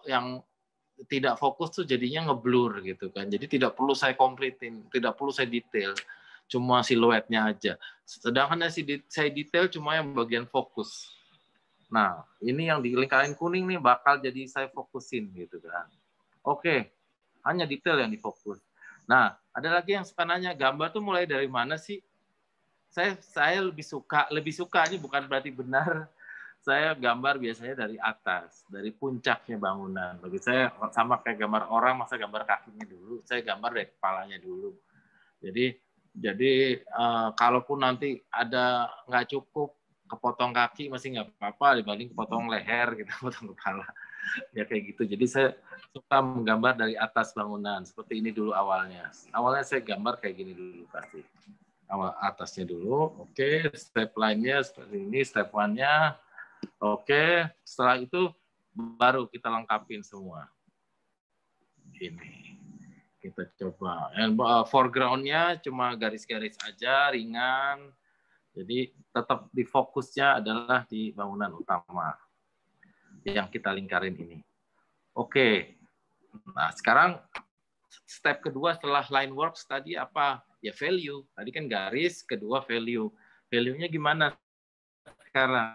yang tidak fokus tuh jadinya ngeblur gitu kan. Jadi tidak perlu saya kompletin, tidak perlu saya detail. Cuma siluetnya aja. Sedangkan saya detail cuma yang bagian fokus. Nah, ini yang di lingkaran kuning nih bakal jadi saya fokusin gitu kan. Oke, hanya detail yang difokus. Nah, ada lagi yang suka nanya, gambar tuh mulai dari mana sih? Saya lebih suka ini bukan berarti benar. Saya gambar biasanya dari atas, dari puncaknya bangunan. Bagi saya sama kayak gambar orang, masa gambar kakinya dulu. Saya gambar dari kepalanya dulu. Jadi kalaupun nanti ada nggak cukup kepotong kaki masih nggak apa-apa dibanding kepotong leher gitu, potong kepala ya kayak gitu. Jadi saya suka menggambar dari atas bangunan seperti ini dulu awalnya. Awalnya saya gambar kayak gini dulu pasti. Awal atasnya dulu, oke. Step lainnya seperti ini, step one-nya, oke. Setelah itu baru kita lengkapin semua. Ini. Kita coba. Foreground-nya cuma garis-garis aja, ringan. Jadi tetap di fokusnya adalah di bangunan utama yang kita lingkarin ini. Oke. Nah, sekarang step kedua setelah line works tadi apa? Ya value. Tadi kan garis, kedua value. Value-nya gimana sekarang?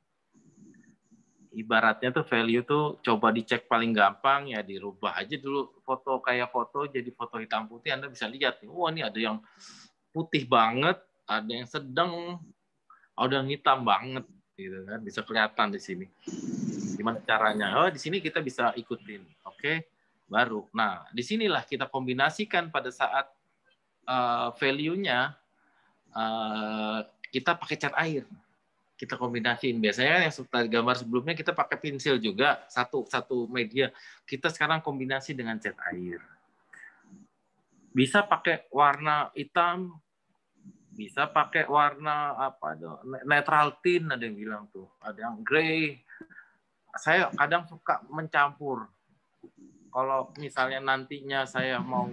Ibaratnya tuh value tuh coba dicek paling gampang ya dirubah aja dulu foto kayak foto jadi foto hitam putih. Anda bisa lihat nih, wah ini ada yang putih banget, ada yang sedang, ada yang hitam banget gitu kan, bisa kelihatan di sini. Gimana caranya? Oh, di sini kita bisa ikutin. Oke, baru. Nah, disinilah kita kombinasikan pada saat value-nya kita pakai cat air. Kita kombinasiin. Biasanya yang gambar sebelumnya kita pakai pensil juga, satu media. Kita sekarang kombinasi dengan cat air. Bisa pakai warna hitam, bisa pakai warna apa netral tint, ada yang bilang tuh, ada yang gray. Saya kadang suka mencampur. Kalau misalnya nantinya saya mau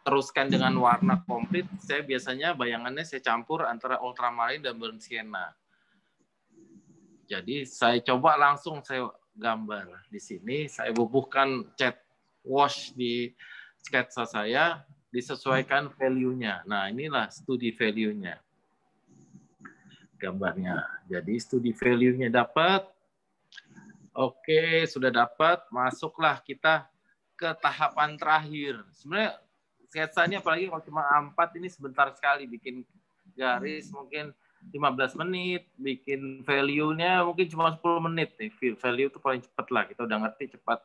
teruskan dengan warna komplit, saya biasanya bayangannya saya campur antara ultramarine dan burnt sienna. Jadi saya coba langsung saya gambar di sini, saya bubuhkan cat wash di sketsa saya, disesuaikan value-nya. Nah, inilah studi value-nya. Gambarnya. Jadi studi value-nya dapat. Oke, sudah dapat, masuklah kita ke tahapan terakhir. Sebenarnya sketsanya apalagi kalau cuma A4 ini sebentar sekali bikin garis mungkin 15 menit, bikin value-nya mungkin cuma 10 menit nih. Value itu paling cepat lah, kita udah ngerti cepat.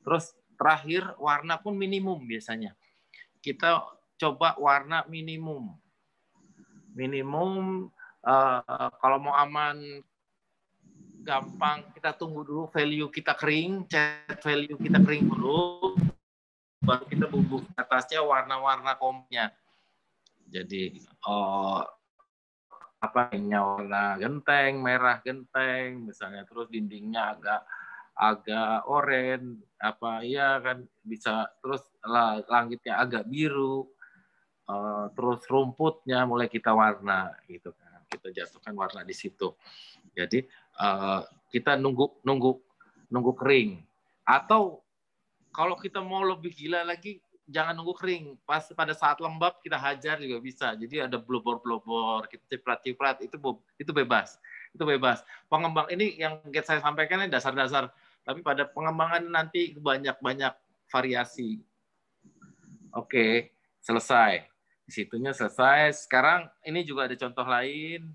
Terus terakhir warna pun minimum biasanya. Kita coba warna minimum. Minimum kalau mau aman gampang kita tunggu dulu value kita kering, cat value kita kering dulu, baru kita bubuk atasnya warna-warna komnya. Jadi warna genteng, merah genteng misalnya, terus dindingnya agak oranye kan bisa, terus langitnya agak biru, terus rumputnya mulai kita warna gitu kan, kita jatuhkan warna di situ. Jadi kita nunggu kering, atau kalau kita mau lebih gila lagi jangan nunggu kering, pas pada saat lembab kita hajar juga bisa. Jadi ada blobor-blobor, kita ciprat-ciprat, itu bebas. Itu bebas. Pengembang ini yang saya sampaikan ini dasar-dasar, tapi pada pengembangan nanti banyak variasi. Oke, selesai. Di situnya selesai. Sekarang ini juga ada contoh lain.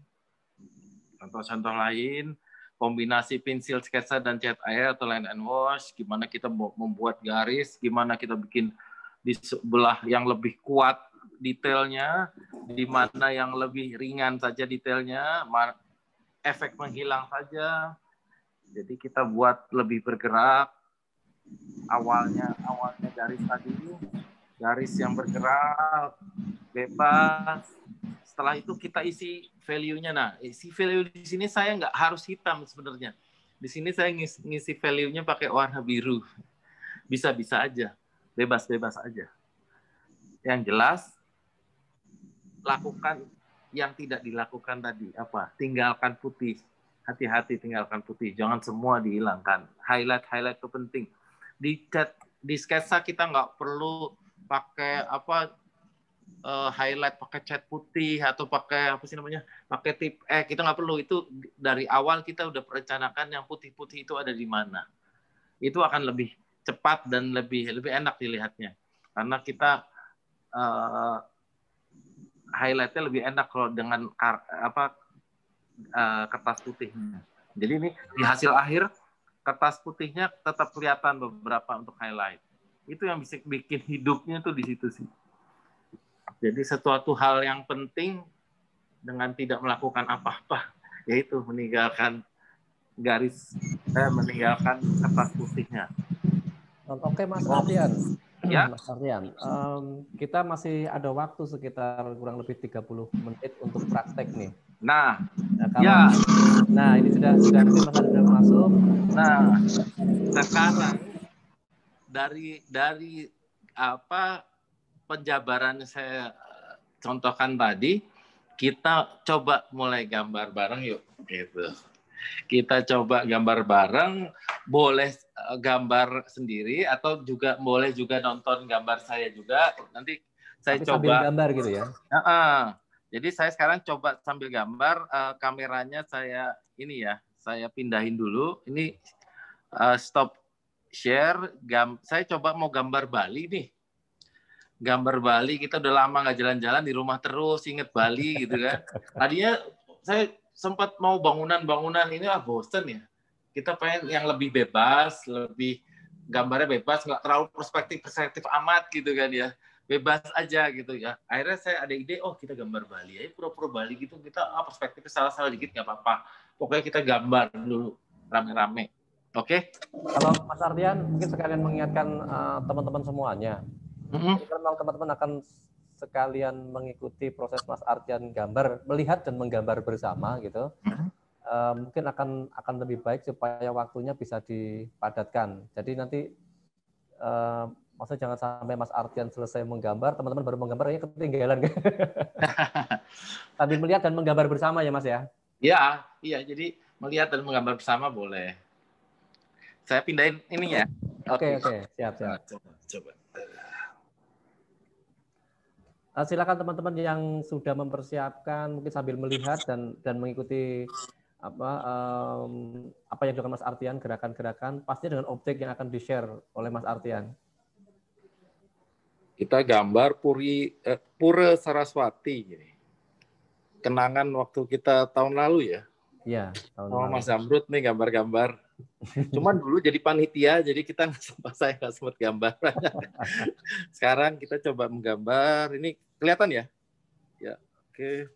Contoh-contoh lain, kombinasi pensil sketsa dan cat air atau line and wash, gimana kita membuat garis, gimana kita bikin di sebelah yang lebih kuat detailnya, di mana yang lebih ringan saja detailnya, efek menghilang saja. Jadi kita buat lebih bergerak. Awalnya garis tadi, garis yang bergerak, bebas. Setelah itu kita isi value-nya. Nah, isi value di sini saya nggak harus hitam sebenarnya. Di sini saya ngisi value-nya pakai warna biru. Bisa-bisa aja. Bebas-bebas aja. Yang jelas, lakukan yang tidak dilakukan tadi. Apa? Tinggalkan putih. Hati-hati tinggalkan putih. Jangan semua dihilangkan. Highlight itu penting. Di sketsa kita nggak perlu pakai highlight pakai cat putih atau pakai pakai tip kita nggak perlu. Itu dari awal kita udah perencanakan yang putih-putih itu ada di mana. Itu akan lebih cepat dan lebih enak dilihatnya, karena kita highlightnya lebih enak kalau dengan kertas putihnya. Jadi ini di hasil akhir kertas putihnya tetap kelihatan beberapa untuk highlight. Itu yang bisa bikin hidupnya tuh di situ sih. Jadi sesuatu hal yang penting dengan tidak melakukan apa-apa, yaitu meninggalkan meninggalkan kertas putihnya. Oke, Mas Ardian. Ya. Mas Ardian, kita masih ada waktu sekitar kurang lebih 30 menit untuk praktek nih. Nah ini sudah nanti Mas Ardian masuk. Nah, sekarang dari penjabaran saya contohkan tadi, kita coba mulai gambar bareng yuk. Gitu. Kita coba gambar bareng, boleh gambar sendiri atau juga boleh juga nonton gambar saya juga. Nanti saya Tapi coba sambil gambar gitu ya. Jadi saya sekarang coba sambil gambar, kameranya saya ini ya, saya pindahin dulu. Ini stop share. Saya coba mau gambar Bali nih. Gambar Bali, kita udah lama nggak jalan-jalan di rumah terus, inget Bali gitu kan. Tadinya saya sempat mau bangunan-bangunan ini bosen ya. Kita pengen yang lebih bebas, lebih gambarnya bebas, nggak terlalu perspektif amat gitu kan ya. Bebas aja gitu ya. Akhirnya saya ada ide, kita gambar Bali. Ayo pura-pura Bali gitu, kita perspektifnya salah-salah dikit nggak apa-apa. Pokoknya kita gambar dulu rame-rame. Oke? Kalau Mas Ardian mungkin sekalian mengingatkan teman-teman semuanya. Jadi kalau teman-teman akan sekalian mengikuti proses Mas Ardian gambar, melihat dan menggambar bersama gitu, mungkin akan lebih baik supaya waktunya bisa dipadatkan. Jadi nanti maksudnya jangan sampai Mas Ardian selesai menggambar, teman-teman baru menggambar, ketinggalan. Sambil melihat dan menggambar bersama ya Mas ya? Iya. Jadi melihat dan menggambar bersama boleh. Saya pindahin ini ya. Oke, siap. Coba. Silakan teman-teman yang sudah mempersiapkan mungkin sambil melihat dan mengikuti apa yang dilakukan Mas Ardian, gerakan-gerakan pastinya dengan objek yang akan di-share oleh Mas Ardian. Kita gambar Pura Saraswati. Kenangan waktu kita tahun lalu ya. Iya, tahun lalu. Mas Zamrud nih gambar-gambar. Cuman dulu jadi panitia, jadi kita saya nggak sempat gambar. Sekarang kita coba menggambar. Ini kelihatan ya? Ya, oke.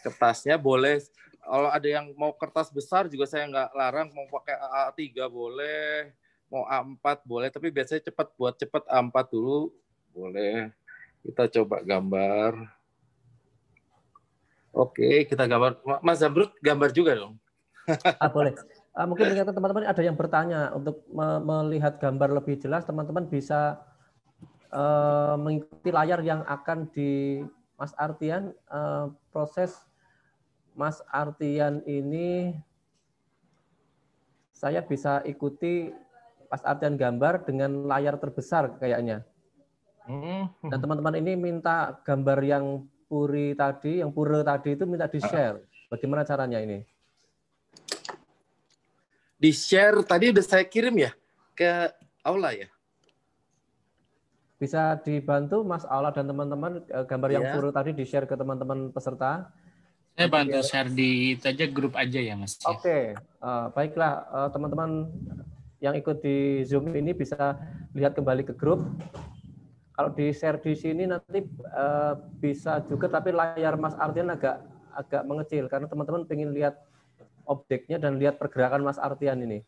Kertasnya boleh. Kalau ada yang mau kertas besar juga saya nggak larang. Mau pakai A3 boleh, mau A4 boleh. Tapi biasanya buat cepat A4 dulu boleh. Kita coba gambar. Oke, kita gambar. Mas Zamrud gambar juga dong. Boleh. Mungkin mengingatkan teman-teman ada yang bertanya untuk melihat gambar lebih jelas, teman-teman bisa mengikuti layar yang akan di Mas Ardian. Proses Mas Ardian ini saya bisa ikuti Mas Ardian gambar dengan layar terbesar kayaknya. Dan teman-teman ini minta gambar yang pura tadi itu minta di-share. Bagaimana caranya ini? Di-share tadi udah saya kirim ya ke Aula ya? Bisa dibantu Mas Aula dan teman-teman gambar yang pura tadi di-share ke teman-teman peserta. Saya bantu share di itu aja, grup aja ya Mas. Oke, baiklah teman-teman yang ikut di Zoom ini bisa lihat kembali ke grup. Kalau di-share di sini nanti bisa juga, tapi layar Mas Ardian agak mengecil karena teman-teman pengen lihat objeknya dan lihat pergerakan Mas Ardian ini.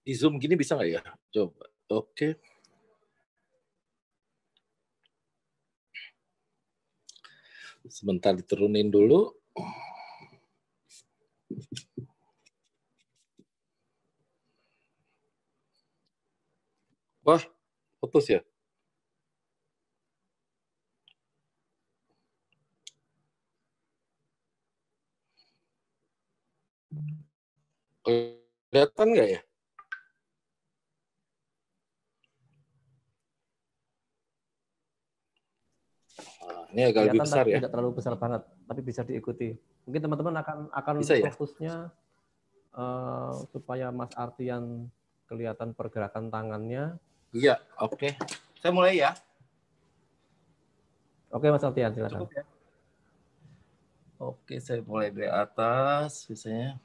Di Zoom gini bisa nggak ya? Coba. Oke. Sebentar diturunin dulu. Wah, putus ya? Kelihatan nggak ya? Ini agak lebih besar ya. Tidak terlalu besar banget, tapi bisa diikuti. Mungkin teman-teman akan bisa ya? fokusnya supaya Mas Ardian kelihatan pergerakan tangannya. Iya, oke. Saya mulai ya. Oke, Mas Ardian, silakan. Cukup ya? Oke, saya mulai dari atas, biasanya.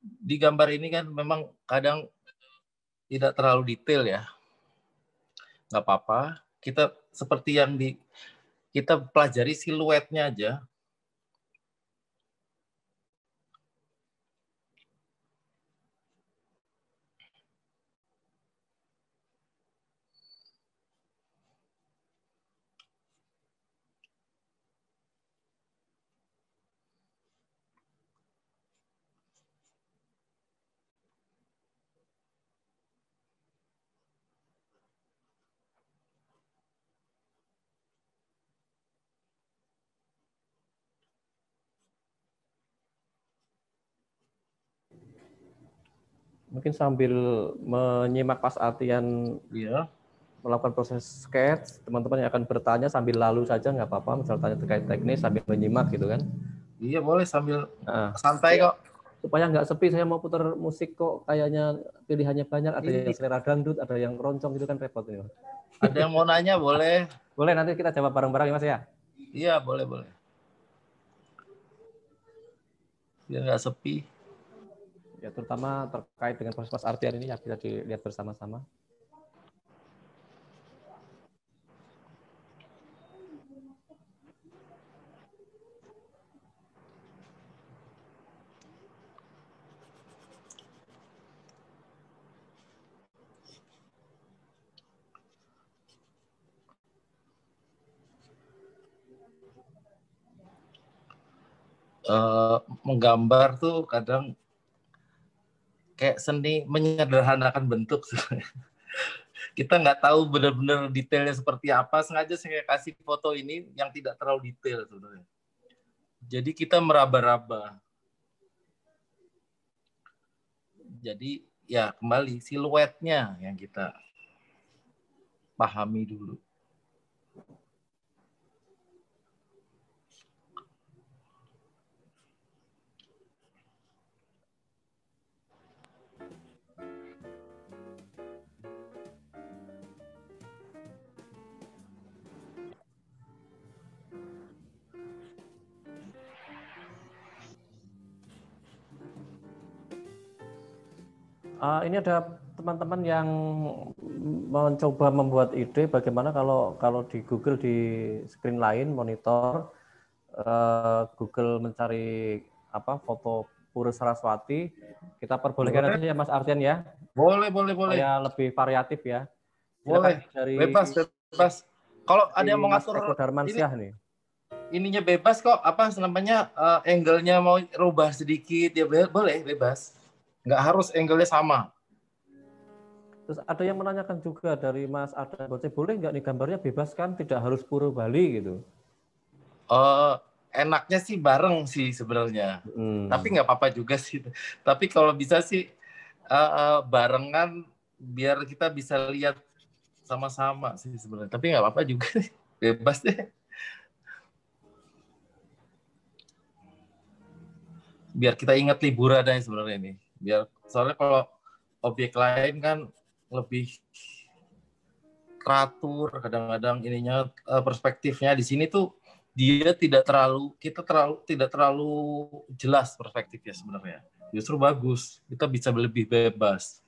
Di gambar ini kan memang kadang tidak terlalu detail ya. Nggak apa-apa. Kita seperti yang kita pelajari siluetnya aja. Mungkin sambil menyimak Mas Artian Iya. melakukan proses sketch, teman-teman yang akan bertanya sambil lalu saja nggak apa-apa, misal tanya terkait teknis sambil menyimak gitu kan. Iya boleh sambil Nah, santai kok. supaya nggak sepi, saya mau putar musik kok kayaknya pilihannya banyak, ada yang Iya. selera dangdut, ada yang roncong gitu kan repot ini. Ada yang mau nanya boleh. Boleh nanti kita jawab bareng-bareng ya Mas ya. Iya boleh boleh. Biar nggak sepi. Ya terutama terkait dengan proses Mas Artian ini ya kita dilihat bersama-sama. Menggambar tuh kadang kayak seni menyederhanakan bentuk. Kita nggak tahu benar-benar detailnya seperti apa. Sengaja saya kasih foto ini yang tidak terlalu detail sebenarnya. Jadi kita meraba-raba. Jadi ya kembali siluetnya yang kita pahami dulu. Ini ada teman-teman yang mencoba membuat ide bagaimana kalau di Google di screen lain monitor Google mencari foto Pura Saraswati, kita perbolehkan aja ya Mas Artian ya. Boleh. Supaya lebih variatif ya. Boleh. Dari Bebas. Kalau ada yang mau Mas ngatur Eko Darmansyah nih. Ininya bebas kok. Apa namanya? Angle-nya mau rubah sedikit ya boleh bebas. Nggak harus angle-nya sama. Terus ada yang menanyakan juga dari Mas Ada Boce, boleh nggak nih gambarnya bebas kan, tidak harus Pura Bali gitu. Enaknya sih bareng sih sebenarnya. Tapi nggak apa-apa juga sih. Tapi kalau bisa sih barengan biar kita bisa lihat sama-sama sih sebenarnya. Tapi nggak apa-apa juga sih. Bebas deh. Biar kita ingat liburan aja sebenarnya ini. Soalnya kalau objek lain kan lebih teratur, kadang-kadang ininya perspektifnya di sini tuh dia tidak terlalu jelas perspektifnya sebenarnya. Justru bagus, kita bisa lebih bebas.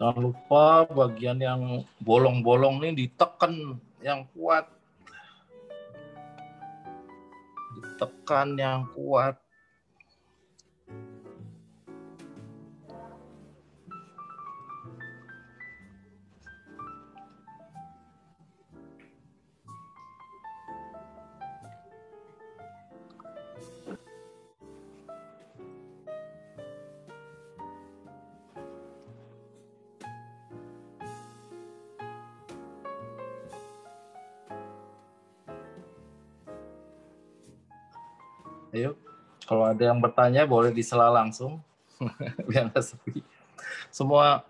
Jangan lupa bagian yang bolong-bolong ini ditekan yang kuat. Ditekan yang kuat. Ayo, kalau ada yang bertanya boleh disela langsung, biar nggak sepi. Semua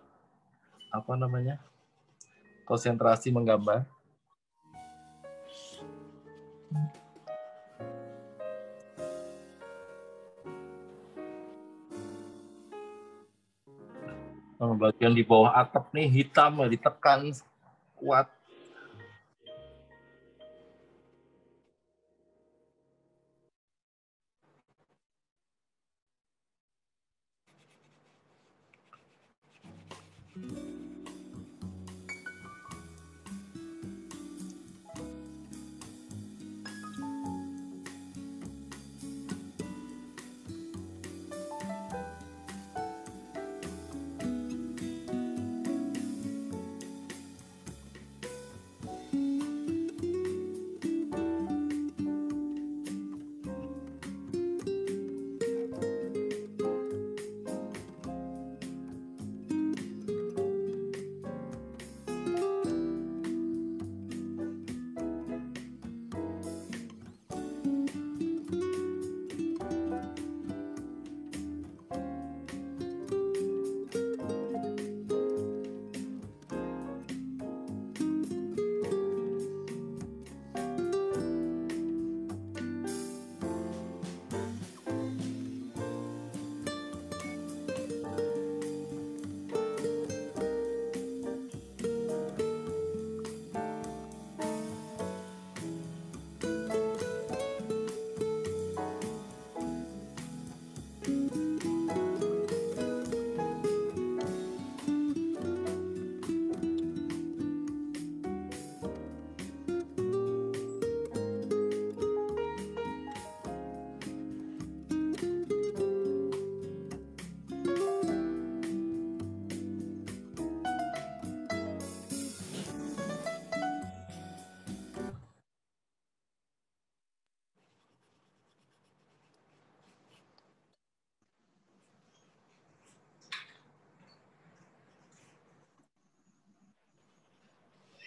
konsentrasi menggambar. Bagian di bawah atap nih hitam, ditekan kuat.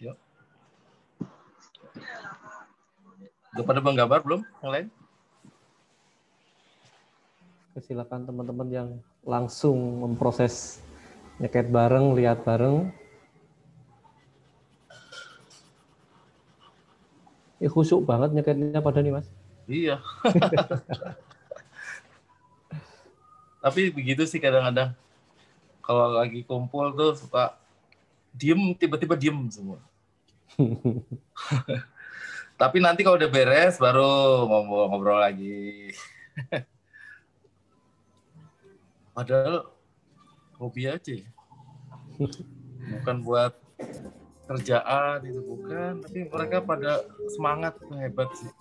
Yuk. Udah pada menggambar belum yang lain? Silakan teman-teman yang langsung memproses nyeket bareng, lihat bareng. Khusyuk banget nyeketnya pada nih Mas. Iya. Tapi begitu sih kadang-kadang. Kalau lagi kumpul tuh suka diem, tiba-tiba diem semua. Tapi nanti kalau udah beres baru ngobrol-ngobrol lagi. Padahal hobi aja. Bukan buat kerjaan itu bukan, tapi mereka pada semangat, hebat sih.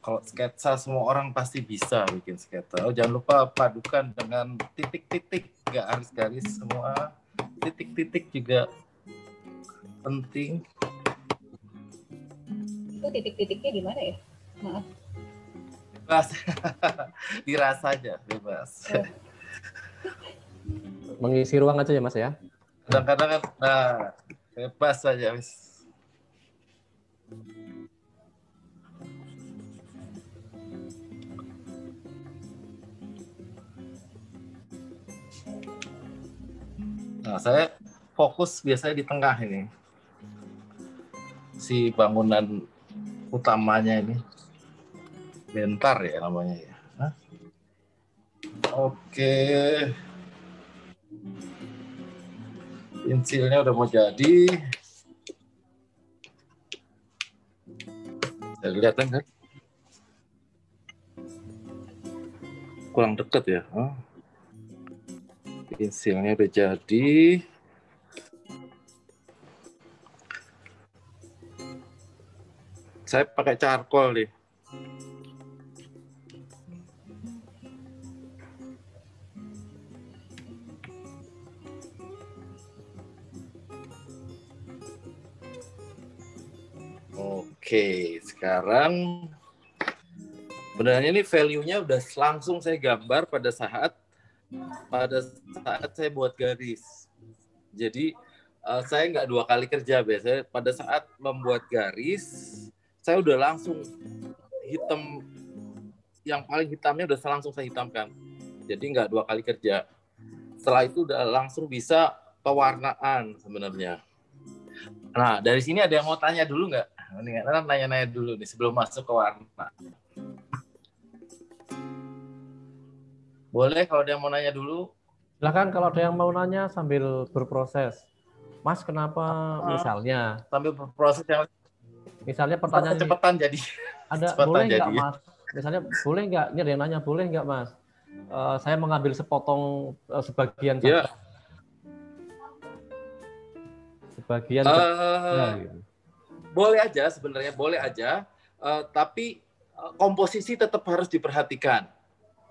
Kalau sketsa semua orang pasti bisa bikin sketsa. Oh, jangan lupa padukan dengan titik-titik, nggak harus garis semua. Titik-titik juga penting. Itu titik-titiknya di mana ya? Maaf. Bebas. Dirasa aja, bebas. Oh. Mengisi ruang aja ya Mas ya. Kadang-kadang kan, nah, bebas aja. Nah, saya fokus biasanya di tengah ini. Si bangunan utamanya ini. Bentar ya namanya ya. Hah? Oke. Pensilnya udah mau jadi. Saya kelihatan kan? Kurang deket ya. Oh. Pensilnya udah jadi. Saya pakai charcoal nih. Oke, sekarang sebenarnya ini value-nya udah langsung saya gambar pada saat saya buat garis. Jadi saya nggak 2 kali kerja biasanya. Pada saat membuat garis, saya udah langsung hitam, yang paling hitamnya udah langsung saya hitamkan. Jadi nggak 2 kali kerja. Setelah itu udah langsung bisa pewarnaan sebenarnya. Nah, dari sini ada yang mau tanya dulu nggak? Mendingan nanya-nanya dulu nih sebelum masuk ke warna. Boleh kalau ada yang mau nanya dulu. Silakan kalau ada yang mau nanya sambil berproses. Mas, kenapa misalnya? Sambil berproses yang Misalnya pertanyaan cepetan jadi. ada cepetan boleh nggak jadi. Mas? Misalnya boleh nggak? Ini ada yang nanya boleh nggak Mas? Saya mengambil sepotong sebagian saja. Sebagian gitu. Boleh aja sebenarnya, boleh aja. Tapi komposisi tetap harus diperhatikan.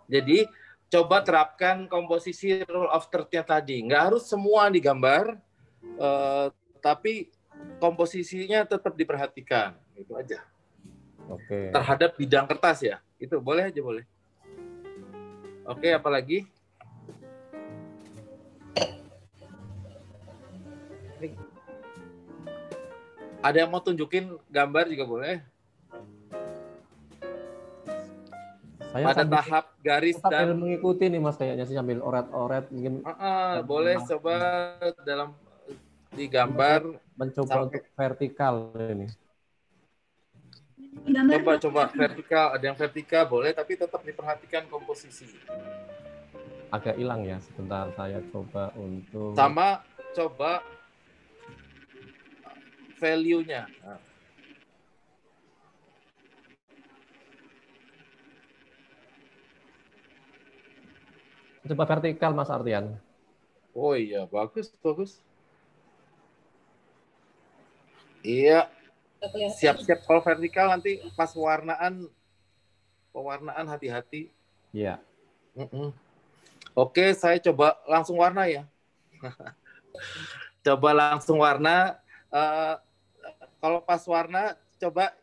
Jadi coba terapkan komposisi rule of third-nya tadi. Nggak harus semua digambar, tapi komposisinya tetap diperhatikan. Itu aja. Oke. Terhadap bidang kertas ya. Itu boleh aja, boleh. Oke, apalagi? Ada yang mau tunjukin gambar juga boleh. Saya pada tahap garis dan mengikuti nih Mas, kayaknya sih sambil oret-oret mungkin. Boleh coba dalam digambar mencoba untuk vertikal ini. Coba vertikal, ada yang vertikal boleh, tapi tetap diperhatikan komposisi. Agak hilang ya, sebentar saya coba untuk. Sama coba value-nya. Coba vertikal Mas Artian. Oh iya, bagus, bagus. Iya. Siap-siap kalau vertikal nanti pas pewarnaan hati-hati. Iya. Oke, saya coba langsung warna ya. Coba langsung warna. Kalau pas warna, coba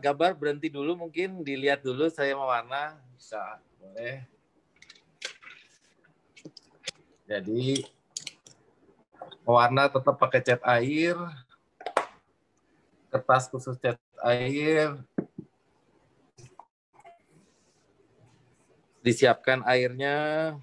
gambar berhenti dulu, mungkin dilihat dulu saya mau warna. Bisa, boleh. Jadi, warna tetap pakai cat air. Kertas khusus cat air. Disiapkan airnya.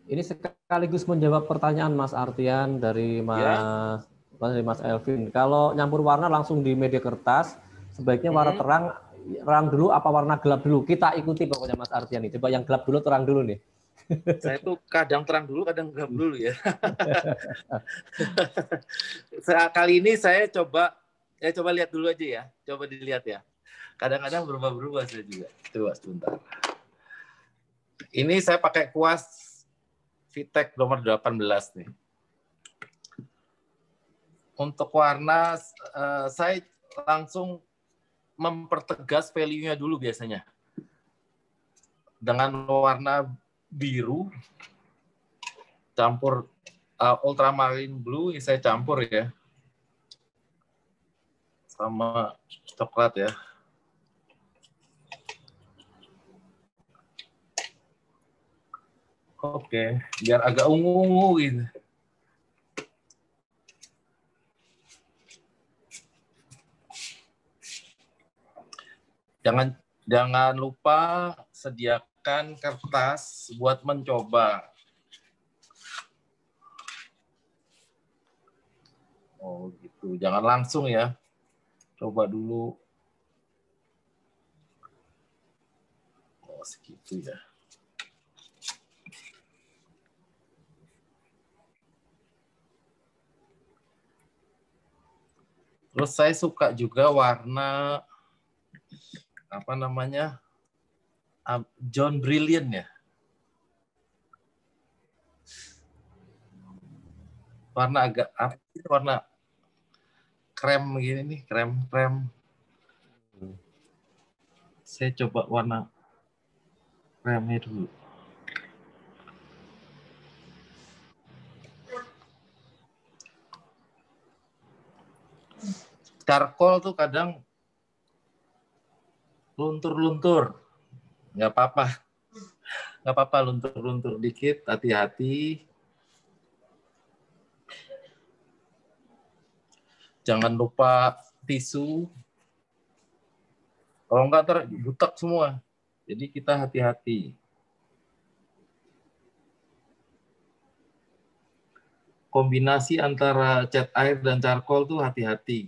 Ini sekaligus menjawab pertanyaan Mas Artian dari Mas Elvin. Kalau nyampur warna langsung di media kertas, sebaiknya warna terang dulu apa warna gelap dulu? Kita ikuti pokoknya Mas Artian nih. Coba yang gelap dulu, terang dulu nih. Saya tuh kadang terang dulu, kadang gelap dulu ya. Kali ini saya coba lihat dulu aja ya. Coba dilihat ya. Kadang-kadang berubah-berubah saya juga. Coba sebentar. Ini saya pakai kuas Vitek nomor 18 nih. Untuk warna, saya langsung mempertegas value-nya dulu biasanya. Dengan warna biru, campur ultramarine blue, saya campur ya. Sama coklat ya. Oke, biar agak ungu gitu. Jangan lupa sediakan kertas buat mencoba. Oh gitu, jangan langsung ya. Coba dulu. Oh segitu ya. Terus saya suka juga warna apa namanya, John Brilliant ya. Warna agak warna krem gini nih, krem. Saya coba warna kremnya dulu. Charcoal tuh kadang luntur-luntur. Nggak apa-apa luntur-luntur dikit, hati-hati. Jangan lupa tisu. Kalau nggak butek semua. Jadi kita hati-hati. Kombinasi antara cat air dan charcoal tuh hati-hati.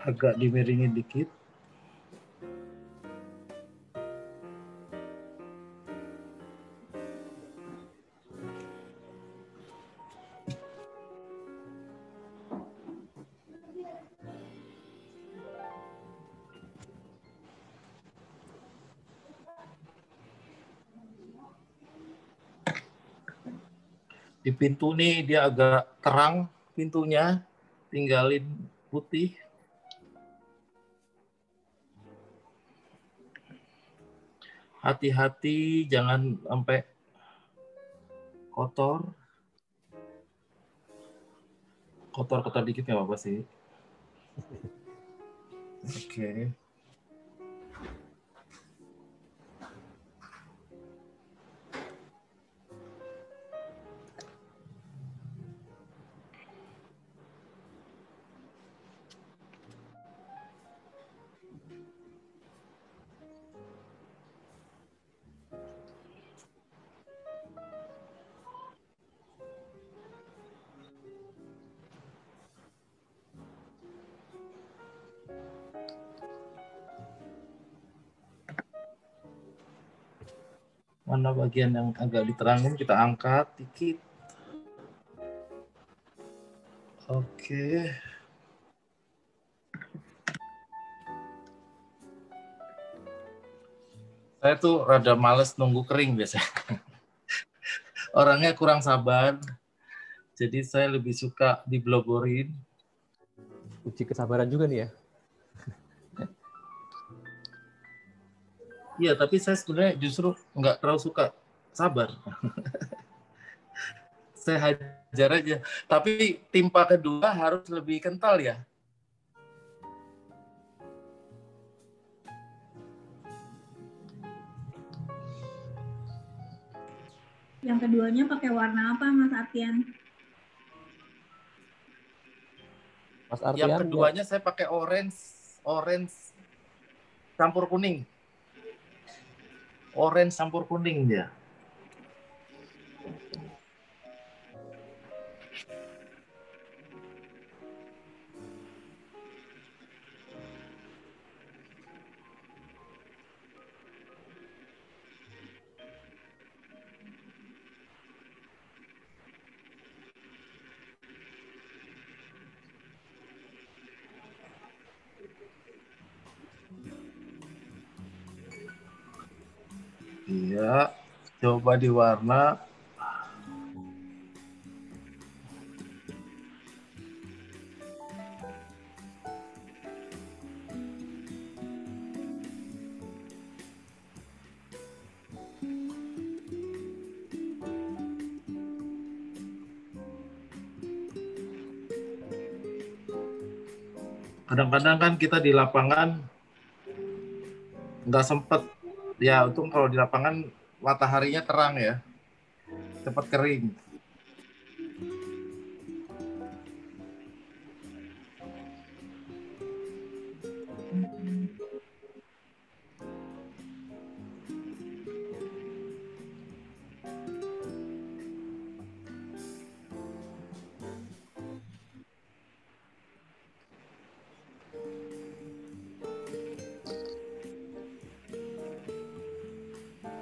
Agak dimiringin dikit. Di pintu nih dia agak terang pintunya, tinggalin putih. Hati-hati jangan sampai kotor dikit nggak apa-apa sih. Oke. Mana bagian yang agak diterangin kita angkat dikit. Oke. Saya tuh rada males nunggu kering biasanya. Orangnya kurang sabar. Jadi saya lebih suka diblogorin. Uji kesabaran juga nih ya. Iya, tapi saya sebenarnya justru nggak terlalu suka sabar. Saya hajar aja. Tapi timpa kedua harus lebih kental ya. Yang keduanya pakai warna apa, Mas Artian? Mas Artian. Yang keduanya saya pakai orange campur kuning. Orange campur kuning dia. Iya, coba diwarna. Kadang-kadang kan kita di lapangan nggak sempet. Ya, untung kalau di lapangan mataharinya terang ya, cepat kering.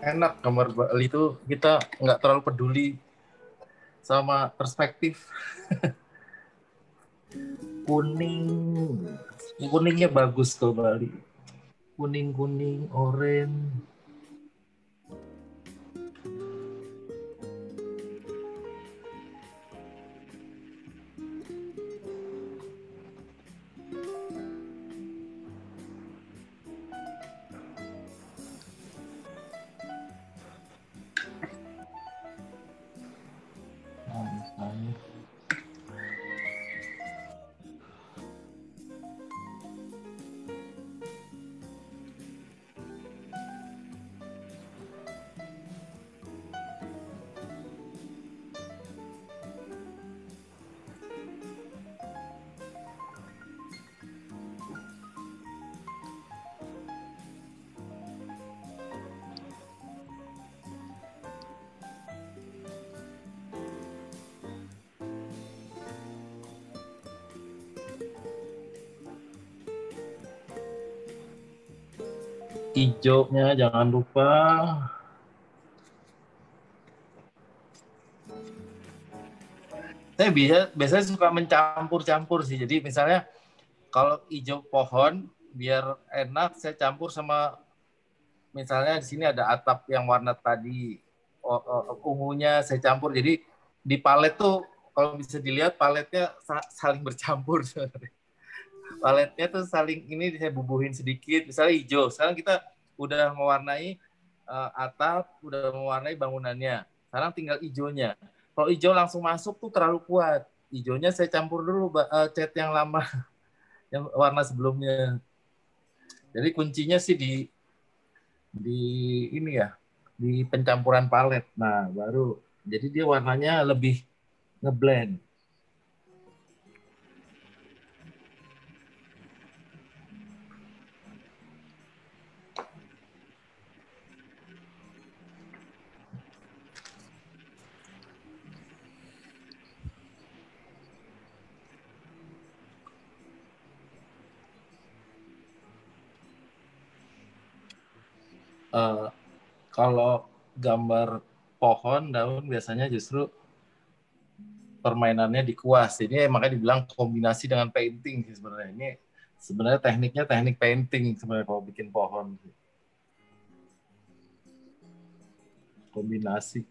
Enak gambar Bali itu, kita nggak terlalu peduli sama perspektif. Kuningnya bagus tuh Bali, kuning, oranye. Hijaunya jangan lupa. Saya biasanya suka mencampur-campur sih. Jadi misalnya kalau hijau pohon biar enak, saya campur sama misalnya di sini ada atap yang warna tadi ungunya saya campur. Jadi di palet tuh kalau bisa dilihat paletnya saling bercampur. Paletnya tuh saling ini saya bubuhin sedikit. Misalnya hijau, sekarang kita udah mewarnai atap, udah mewarnai bangunannya. Sekarang tinggal hijaunya. Kalau hijau langsung masuk tuh terlalu kuat. Hijaunya saya campur dulu cat yang lama. yang warna sebelumnya. Jadi kuncinya sih di ini ya, di pencampuran palet. Nah, baru jadi dia warnanya lebih ngeblend. Kalau gambar pohon, daun biasanya justru permainannya di kuas. Ini makanya dibilang kombinasi dengan painting sih sebenarnya. Ini sebenarnya tekniknya teknik painting sebenarnya kalau bikin pohon. Kombinasi.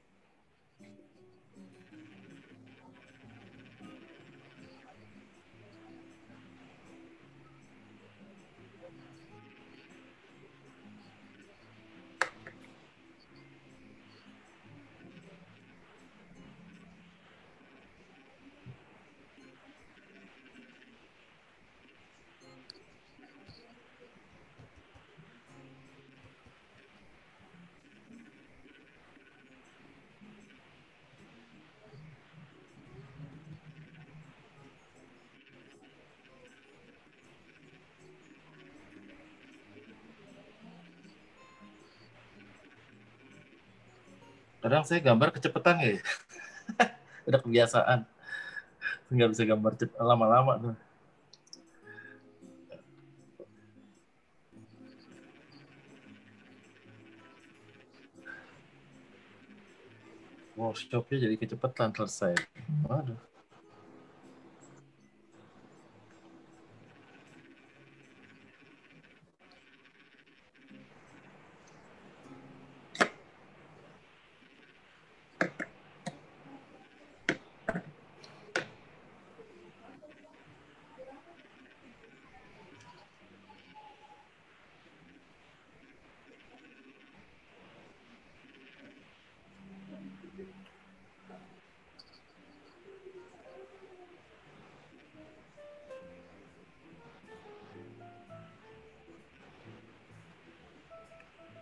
Kadang saya gambar kecepatan ya. Udah kebiasaan. Nggak bisa gambar lama-lama tuh. Workshopnya jadi kecepatan selesai. Waduh.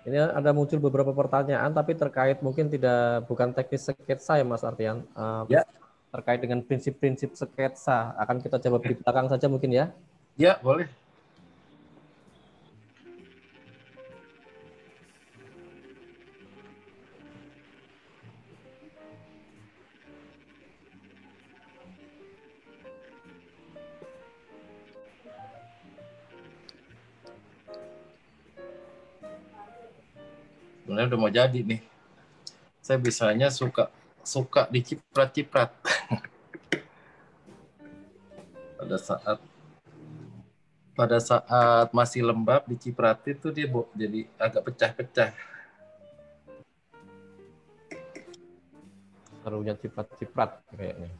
Ini ada muncul beberapa pertanyaan, tapi terkait mungkin bukan teknis sketsa ya Mas Artian. Ya. Terkait dengan prinsip-prinsip sketsa. Akan kita jawab di belakang saja mungkin ya. Ya, boleh. Sebenarnya udah mau jadi nih. Saya biasanya suka diciprat-ciprat. pada saat masih lembab diciprat itu dia jadi agak pecah-pecah. Serunya ciprat-ciprat kayaknya.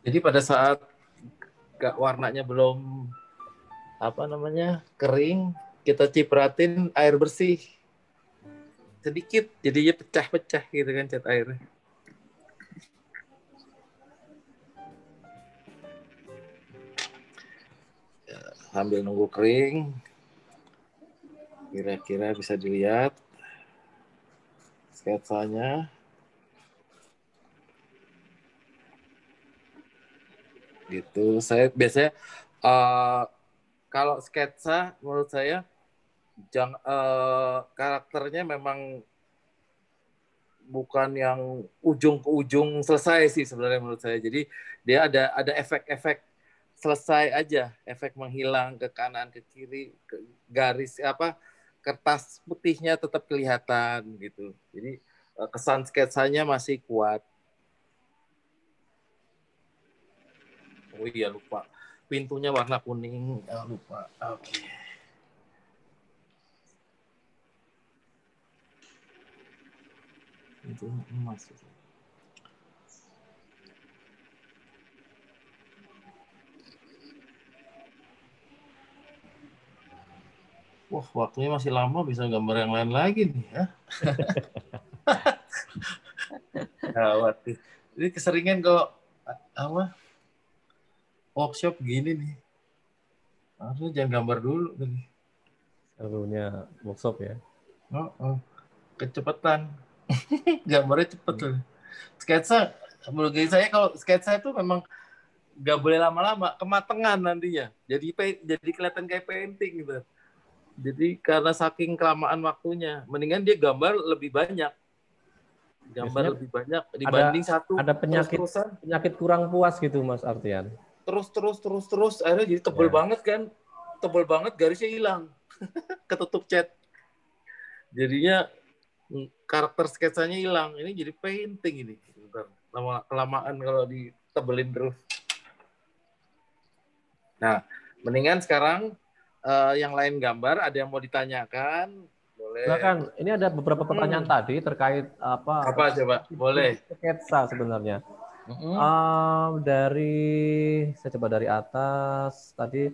Jadi pada saat warnanya belum kering, kita cipratin air bersih sedikit, jadinya pecah-pecah gitu kan cat airnya. Ya, sambil nunggu kering, kira-kira bisa dilihat sketsanya. Gitu. Saya biasanya kalau sketsa menurut saya karakternya memang bukan yang ujung ke ujung selesai sih sebenarnya menurut saya. Jadi dia ada efek-efek selesai aja, efek menghilang ke kanan ke kiri, garis kertas putihnya tetap kelihatan gitu. Jadi kesan sketsanya masih kuat. Oh iya lupa, pintunya warna kuning, lupa. Oke. Itu emas. Wah, waktunya masih lama, bisa gambar yang lain lagi nih ya. Gawat. Ini keseringan kalau workshop gini nih. Harusnya jangan gambar dulu tadi. Serunya workshop ya. Oh. Kecepatan. Gambarnya cepet tuh. Sketsa, menurut saya kalau sketsa itu memang nggak boleh lama-lama, kematangan nantinya. Jadi kelihatan kayak painting gitu. Jadi karena saking kelamaan waktunya, mendingan dia gambar lebih banyak. Biasanya Lebih banyak dibanding satu ada penyakit terus-terusan. penyakit kurang puas gitu Mas Artian. Terus akhirnya jadi tebel banget kan. Tebel banget, garisnya hilang. Ketutup cat. Jadinya karakter sketsanya hilang. Ini jadi painting ini. Kelamaan kalau ditebelin terus. Nah, mendingan sekarang yang lain gambar, ada yang mau ditanyakan? Boleh. Silakan. Ini ada beberapa pertanyaan tadi terkait apa? Apa coba? Boleh. Sketsa sebenarnya. Saya coba dari atas tadi.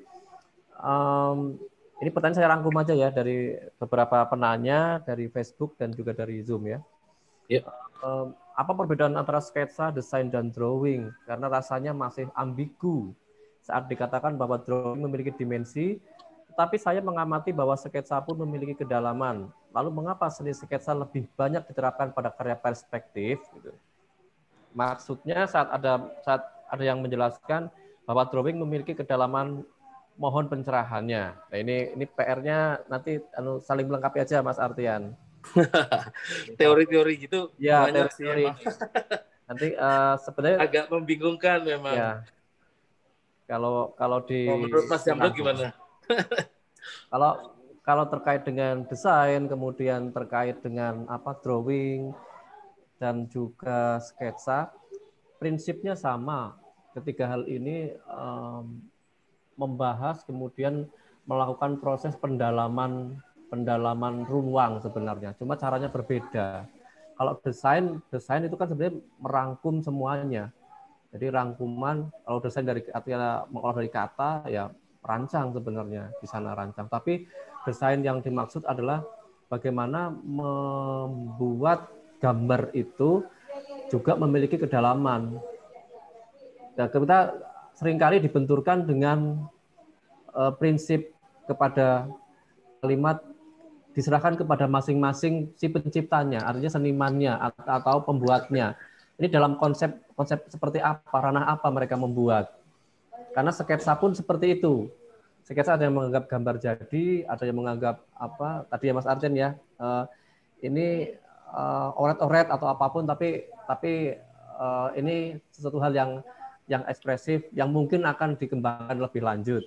Ini pertanyaan saya rangkum aja ya dari beberapa penanya dari Facebook dan juga dari Zoom ya. Ya. Apa perbedaan antara sketsa, desain, dan drawing? Karena rasanya masih ambigu saat dikatakan bahwa drawing memiliki dimensi, tetapi saya mengamati bahwa sketsa pun memiliki kedalaman. Lalu mengapa seni sketsa lebih banyak diterapkan pada karya perspektif? Gitu. Maksudnya saat ada yang menjelaskan bahwa drawing memiliki kedalaman, mohon pencerahannya. Nah, ini PR-nya nanti saling melengkapi aja Mas Artian. Teori-teori gitu ya, banyak teori. sih. Nanti sebenarnya agak membingungkan memang. Ya. Kalau di menurut Mas Jamrut gimana? Kalau terkait dengan desain, kemudian terkait dengan drawing dan juga sketsa, prinsipnya sama. Ketiga hal ini membahas kemudian melakukan proses pendalaman ruang sebenarnya. Cuma caranya berbeda. Kalau desain itu kan sebenarnya merangkum semuanya. Jadi rangkuman, kalau desain mengolah dari kata, ya rancang sebenarnya, di sana rancang. Tapi desain yang dimaksud adalah bagaimana membuat gambar itu juga memiliki kedalaman. Dan kita seringkali dibenturkan dengan prinsip kepada kalimat diserahkan kepada masing-masing si penciptanya, artinya senimannya atau pembuatnya. Ini dalam konsep seperti apa, ranah apa mereka membuat. Karena sketsa pun seperti itu. Sketsa ada yang menganggap gambar jadi, ada yang menganggap tadi ya Mas Arjen ya, ini oret-oret atau apapun, tapi ini sesuatu hal yang ekspresif, yang mungkin akan dikembangkan lebih lanjut.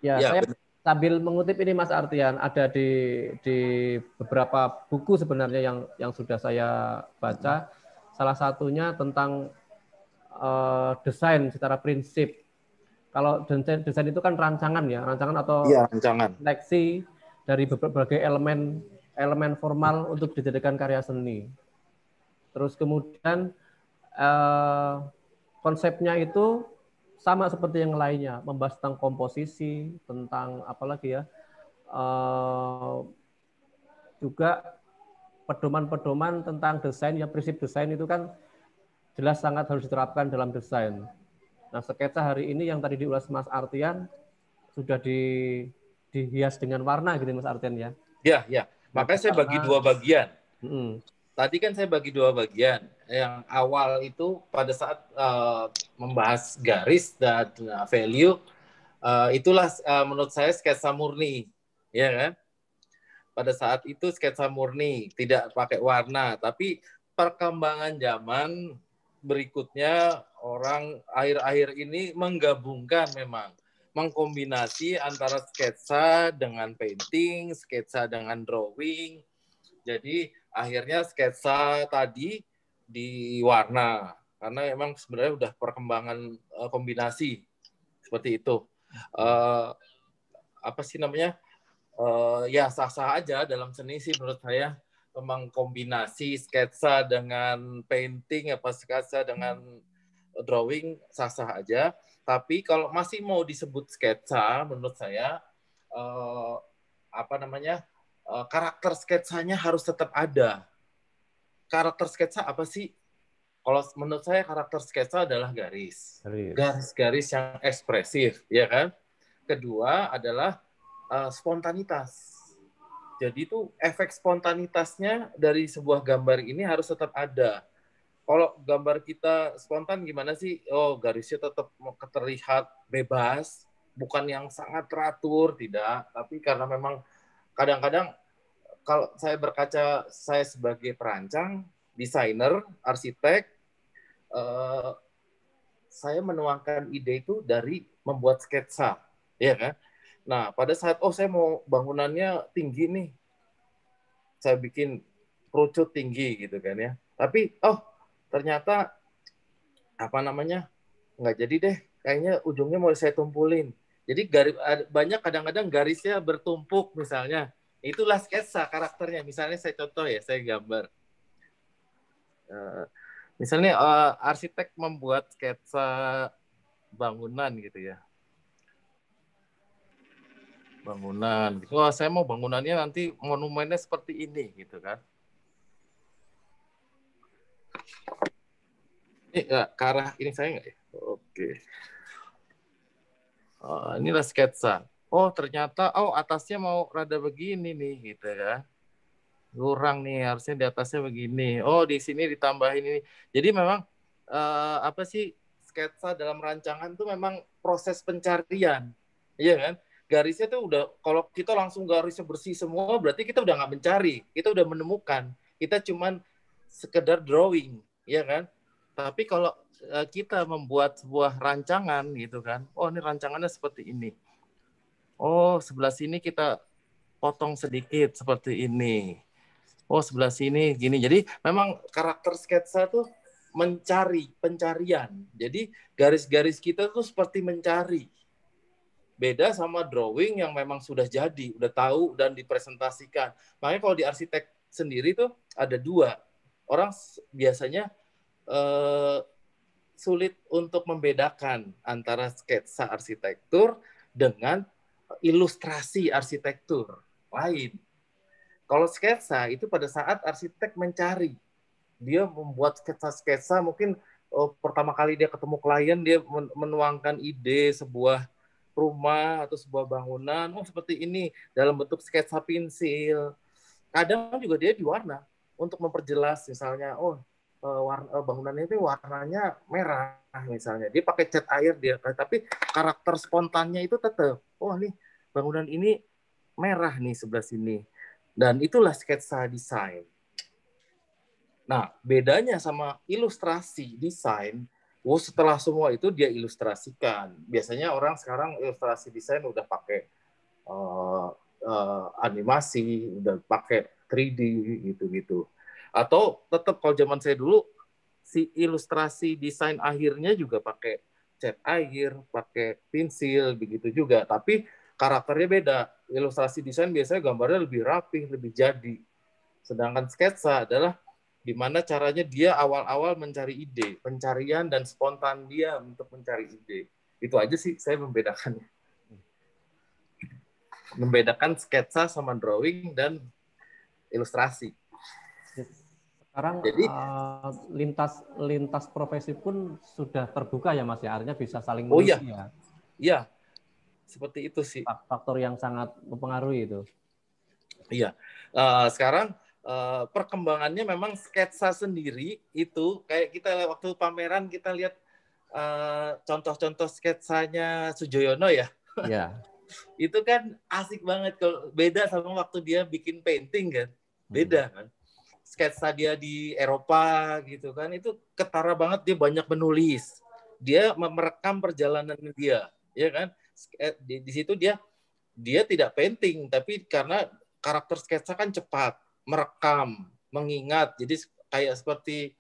Saya sambil mengutip ini Mas Artian, ada di beberapa buku sebenarnya yang sudah saya baca, salah satunya tentang desain secara prinsip. Kalau desain itu kan rancangan atau seleksi dari berbagai elemen formal untuk dijadikan karya seni. Terus kemudian konsepnya itu sama seperti yang lainnya, membahas tentang komposisi, tentang juga pedoman-pedoman tentang desain, prinsip desain itu kan jelas sangat harus diterapkan dalam desain. Nah, sketsa hari ini yang tadi diulas Mas Artian sudah dihias dengan warna gitu Mas Artian ya? Ya. Makanya saya bagi dua bagian. Tadi kan saya bagi dua bagian. Yang awal itu pada saat membahas garis dan value, itulah menurut saya sketsa murni, ya kan? Pada saat itu sketsa murni, tidak pakai warna. Tapi perkembangan zaman berikutnya, orang akhir-akhir ini menggabungkan memang. Mengkombinasi antara sketsa dengan painting, sketsa dengan drawing. Jadi akhirnya sketsa tadi diwarna karena memang sebenarnya udah perkembangan kombinasi seperti itu. Ya sah-sah aja dalam seni sih menurut saya, memang kombinasi sketsa dengan painting, sketsa dengan drawing sah-sah aja. Tapi kalau masih mau disebut sketsa, menurut saya karakter sketsanya harus tetap ada. Karakter sketsa apa sih? Kalau menurut saya karakter sketsa adalah garis. Garis. Garis-garis yang ekspresif, ya kan? Kedua adalah spontanitas. Jadi itu efek spontanitasnya dari sebuah gambar ini harus tetap ada. Kalau gambar kita spontan gimana sih? Oh, garisnya tetap terlihat bebas, bukan yang sangat teratur, tidak. Tapi karena memang kadang-kadang kalau saya berkaca, saya sebagai perancang, desainer, arsitek, saya menuangkan ide itu dari membuat sketsa, ya kan? Nah, pada saat saya mau bangunannya tinggi nih, saya bikin kerucut tinggi gitu kan ya. Tapi ternyata nggak jadi deh. Kayaknya ujungnya mau saya tumpulin. Jadi banyak kadang-kadang garisnya bertumpuk misalnya. Itulah sketsa karakternya. Misalnya saya contoh ya, saya gambar. Misalnya arsitek membuat sketsa bangunan gitu ya. Bangunan. Wah, saya mau bangunannya nanti monumennya seperti ini gitu kan. Ini ke arah ini saya nggak ya? Oke. Inilah sketsa. Oh, ternyata atasnya mau rada begini nih gitu kan. Kurang nih, harusnya di atasnya begini. Oh, di sini ditambahin ini. Jadi memang sketsa dalam rancangan itu memang proses pencarian. Iya kan? Garisnya tuh udah, kalau kita langsung garisnya bersih semua, berarti kita udah nggak mencari, kita udah menemukan, kita cuman sekedar drawing, ya kan? Tapi kalau kita membuat sebuah rancangan gitu kan, ini rancangannya seperti ini. Oh, sebelah sini kita potong sedikit seperti ini. Oh, sebelah sini gini. Jadi memang karakter sketsa tuh pencarian. Jadi garis-garis kita tuh seperti mencari. Beda sama drawing yang memang sudah jadi, udah tahu dan dipresentasikan. Makanya kalau di arsitek sendiri tuh ada dua. Orang biasanya sulit untuk membedakan antara sketsa arsitektur dengan ilustrasi arsitektur lain. Kalau sketsa itu pada saat arsitek mencari, dia membuat sketsa-sketsa, mungkin pertama kali dia ketemu klien, dia menuangkan ide sebuah rumah atau sebuah bangunan, seperti ini dalam bentuk sketsa pensil. Kadang juga dia diwarna untuk memperjelas, misalnya bangunannya itu warnanya merah misalnya. Dia pakai cat air dia, tapi karakter spontannya itu tetap. Nih bangunan ini merah nih sebelah sini. Dan itulah sketsa desain. Nah, bedanya sama ilustrasi desain, setelah semua itu dia ilustrasikan. Biasanya orang sekarang ilustrasi desain udah pakai animasi, udah pakai 3D gitu-gitu. Atau tetap kalau zaman saya dulu, si ilustrasi desain akhirnya juga pakai cat air, pakai pensil, begitu juga. Tapi karakternya beda. Ilustrasi desain biasanya gambarnya lebih rapih, lebih jadi. Sedangkan sketsa adalah gimana caranya dia awal-awal mencari ide, pencarian dan spontan dia untuk mencari ide. Itu aja sih saya membedakannya. Membedakan sketsa sama drawing dan ilustrasi. Sekarang jadi lintas profesi pun sudah terbuka ya Mas ya, artinya bisa saling mengisi ya. Iya, seperti itu sih. Faktor yang sangat mempengaruhi itu. Iya, sekarang perkembangannya memang sketsa sendiri itu kayak kita waktu pameran kita lihat contoh-contoh sketsanya Sujoyono ya. Iya. Itu kan asik banget, kalau beda sama waktu dia bikin painting kan. Beda kan. Sketsa dia di Eropa gitu kan, itu ketara banget, dia banyak menulis. Dia merekam perjalanan dia, ya kan? Di situ dia tidak painting, tapi karena karakter sketsa kan cepat, merekam, mengingat. Jadi kayak seperti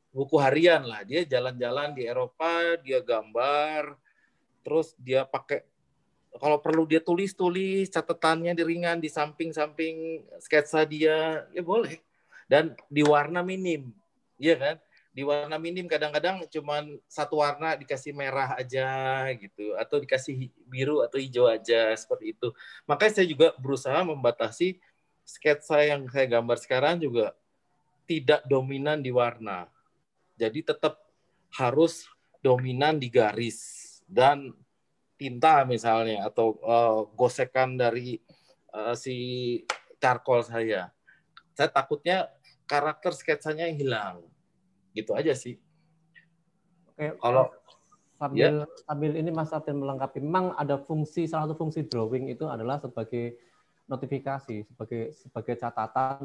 buku harian lah. Dia jalan-jalan di Eropa, dia gambar, terus dia pakai, kalau perlu dia tulis catatannya di ringan di samping-samping sketsa dia, ya boleh. Dan di warna minim, ya kan? Di warna minim kadang-kadang cuman satu warna dikasih merah aja gitu, atau dikasih biru atau hijau aja, seperti itu. Makanya saya juga berusaha membatasi sketsa yang saya gambar sekarang juga tidak dominan di warna. Jadi tetap harus dominan di garis dan tinta misalnya atau gosekan dari si charcoal saya. Saya takutnya karakter sketsanya hilang. Gitu aja sih. Oke, Kalau sambil ini Mas Artian melengkapi, memang ada salah satu fungsi drawing itu adalah sebagai notifikasi, sebagai catatan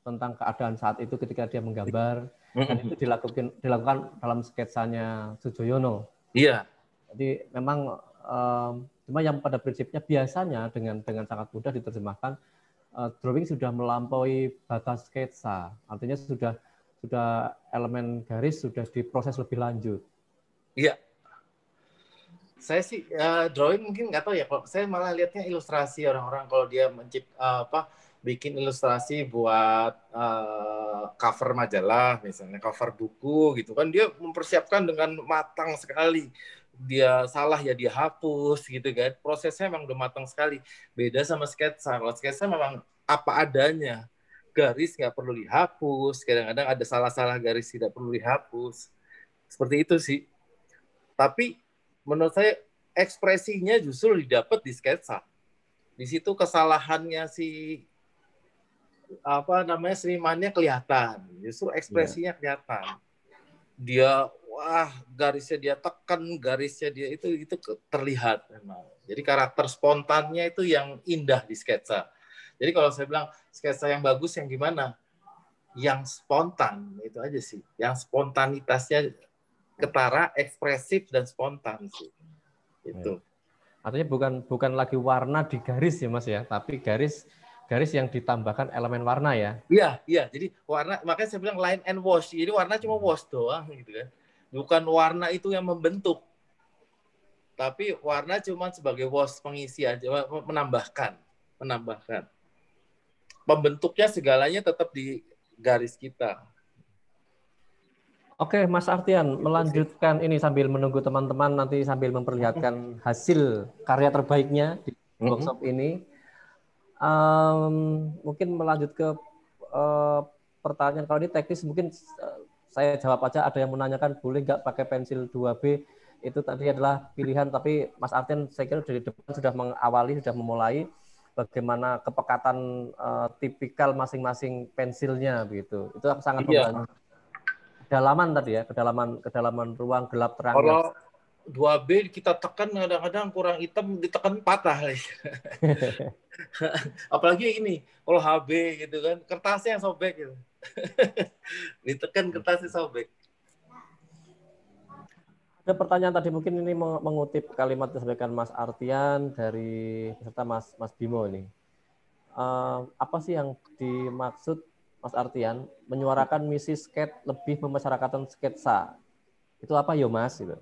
tentang keadaan saat itu ketika dia menggambar, dan itu dilakukan dalam sketsanya Sujoyono. Iya. Jadi memang cuma yang pada prinsipnya biasanya dengan sangat mudah diterjemahkan, drawing sudah melampaui batas sketsa, artinya sudah elemen garis sudah diproses lebih lanjut. Iya. Saya sih drawing mungkin nggak tahu ya. Kalau saya malah lihatnya ilustrasi orang-orang kalau dia bikin ilustrasi buat cover majalah misalnya, cover buku gitu kan, dia mempersiapkan dengan matang sekali. Dia salah ya dia hapus gitu kan. Prosesnya memang udah matang sekali. Beda sama sketsa. Kalau sketsa memang apa adanya. Garis nggak perlu dihapus. Kadang-kadang ada salah-salah garis tidak perlu dihapus. Seperti itu sih. Tapi menurut saya ekspresinya justru didapat di sketsa. Di situ kesalahannya si senimannya kelihatan. Justru ekspresinya kelihatan. Dia garisnya dia tekan, garisnya dia itu terlihat memang. Jadi karakter spontannya itu yang indah di sketsa. Jadi kalau saya bilang sketsa yang bagus yang gimana? Yang spontan, itu aja sih. Yang spontanitasnya ketara, ekspresif dan spontan sih. Itu. Artinya bukan lagi warna di garis ya Mas ya, tapi garis yang ditambahkan elemen warna ya. Iya. Jadi warna, makanya saya bilang line and wash. Jadi warna cuma wash doang gitu kan. Bukan warna itu yang membentuk. Tapi warna cuma sebagai wash, pengisi aja, menambahkan. Pembentuknya segalanya tetap di garis kita. Oke, Mas Artian, melanjutkan ini sambil menunggu teman-teman nanti sambil memperlihatkan hasil karya terbaiknya di workshop ini. Mungkin melanjut ke pertanyaan, kalau ini teknis mungkin saya jawab aja. Ada yang menanyakan boleh nggak pakai pensil 2B, itu tadi adalah pilihan, tapi Mas Artian saya kira dari depan sudah sudah memulai bagaimana kepekatan tipikal masing-masing pensilnya begitu. Itu sangat membantu. Kedalaman tadi ya, kedalaman ruang gelap terang. Kalau 2B kita tekan kadang-kadang kurang hitam, ditekan patah. Apalagi ini, kalau HB gitu kan, kertasnya yang sobek gitu. Ditekan kertasnya sobek. Ada pertanyaan tadi, mungkin ini mengutip kalimat yang disampaikan Mas Artian dari peserta Mas Bimo ini. Apa sih yang dimaksud Mas Artian menyuarakan misi skate lebih memasyarakatkan sketsa? Itu apa ya Mas? Gitu.